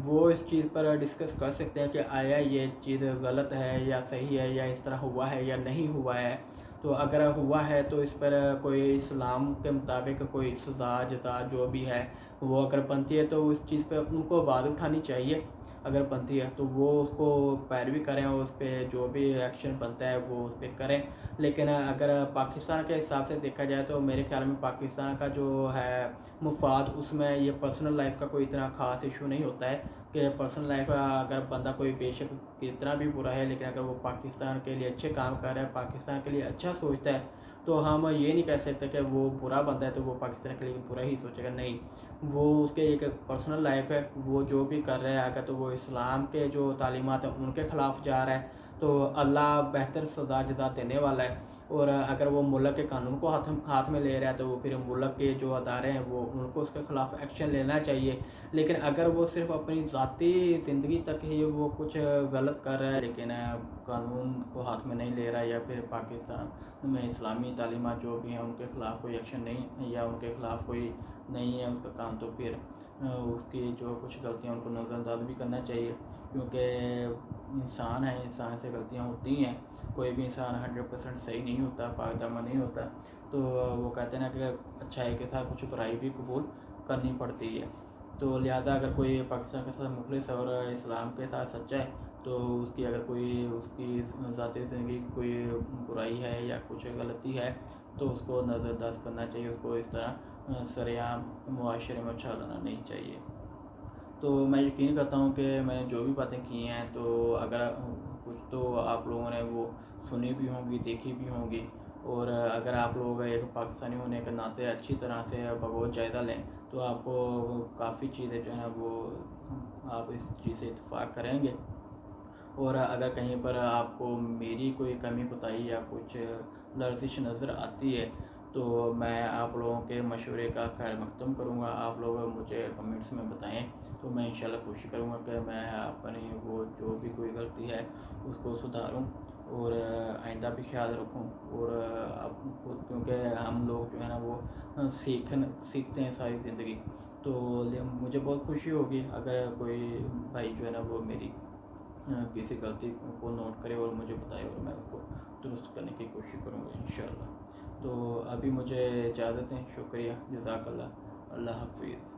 وہ اس چیز پر ڈسکس کر سکتے ہیں کہ آیا یہ چیز غلط ہے یا صحیح ہے, یا اس طرح ہوا ہے یا نہیں ہوا ہے. تو اگر ہوا ہے تو اس پر کوئی اسلام کے مطابق کوئی سزا جزا جو بھی ہے وہ اگر بنتی ہے تو اس چیز پہ ان کو آواز اٹھانی چاہیے. اگر بنتی ہے تو وہ اس کو پیروی کریں اور اس پہ جو بھی ایکشن بنتا ہے وہ اس پہ کریں. لیکن اگر پاکستان کے حساب سے دیکھا جائے تو میرے خیال میں پاکستان کا جو ہے مفاد اس میں یہ پرسنل لائف کا کوئی اتنا خاص ایشو نہیں ہوتا ہے کہ پرسنل لائف اگر بندہ کوئی بے شک کتنا بھی برا ہے, لیکن اگر وہ پاکستان کے لیے اچھے کام کر رہا ہے, پاکستان کے لیے اچھا سوچتا ہے, تو ہم یہ نہیں کہہ سکتے کہ وہ برا بندہ ہے تو وہ پاکستان کے لیے برا ہی سوچے گا. نہیں, وہ اس کے ایک پرسنل لائف ہے, وہ جو بھی کر رہا ہے اگر تو وہ اسلام کے جو تعلیمات ہیں ان کے خلاف جا رہا ہے تو اللہ بہتر سزا جزا دینے والا ہے. اور اگر وہ ملک کے قانون کو ہاتھ میں لے رہا ہے تو وہ پھر ملک کے جو ادارے ہیں وہ ان کو اس کے خلاف ایکشن لینا چاہیے. لیکن اگر وہ صرف اپنی ذاتی زندگی تک ہی وہ کچھ غلط کر رہا ہے لیکن قانون کو ہاتھ میں نہیں لے رہا ہے, یا پھر پاکستان میں اسلامی تعلیمات جو بھی ہیں ان کے خلاف کوئی ایکشن نہیں یا ان کے خلاف کوئی نہیں ہے اس کا کام, تو پھر اس کی جو کچھ غلطیاں ان کو نظر انداز بھی کرنا چاہیے. کیونکہ انسان ہے, انسان سے غلطیاں ہوتی ہیں, کوئی بھی انسان 100% صحیح نہیں ہوتا, پاک دامن نہیں ہوتا. تو وہ کہتے ہیں نا کہ اچھائی کے ساتھ کچھ برائی بھی قبول کرنی پڑتی ہے. تو لہٰذا اگر کوئی پاکستان کے ساتھ مخلص ہے اور اسلام کے ساتھ سچا ہے تو اس کی اگر کوئی اس کی ذاتی زندگی کوئی برائی ہے یا کچھ غلطی ہے تو اس کو نظر انداز کرنا چاہیے, اس کو اس طرح سرعام معاشرے میں اچھالنا نہیں چاہیے. تو میں یقین کرتا ہوں کہ میں نے جو بھی باتیں کی ہیں تو اگر کچھ تو آپ لوگوں نے وہ سنی بھی ہوں گی, دیکھی بھی ہوں گی, اور اگر آپ لوگ ایک پاکستانی ہونے کے ناطے اچھی طرح سے بغور جائزہ لیں تو آپ کو کافی چیزیں جو ہیں وہ آپ اس چیز سے اتفاق کریں گے. اور اگر کہیں پر آپ کو میری کوئی کمی کوتاہی یا کچھ لرزش نظر آتی ہے تو میں آپ لوگوں کے مشورے کا خیر مقدم کروں گا. آپ لوگ مجھے کمنٹس میں بتائیں تو میں انشاءاللہ کوشش کروں گا کہ میں اپنی وہ جو بھی کوئی غلطی ہے اس کو سدھاروں اور آئندہ بھی خیال رکھوں. اور کیونکہ ہم لوگ جو ہے نا وہ سیکھتے ہیں ساری زندگی, تو مجھے بہت خوشی ہوگی اگر کوئی بھائی جو ہے نا وہ میری کسی غلطی کو نوٹ کرے اور مجھے بتائے اور میں اس کو درست کرنے کی کوشش کروں گا انشاءاللہ. تو ابھی مجھے اجازت ہے, شکریہ, جزاک اللہ, اللہ حافظ.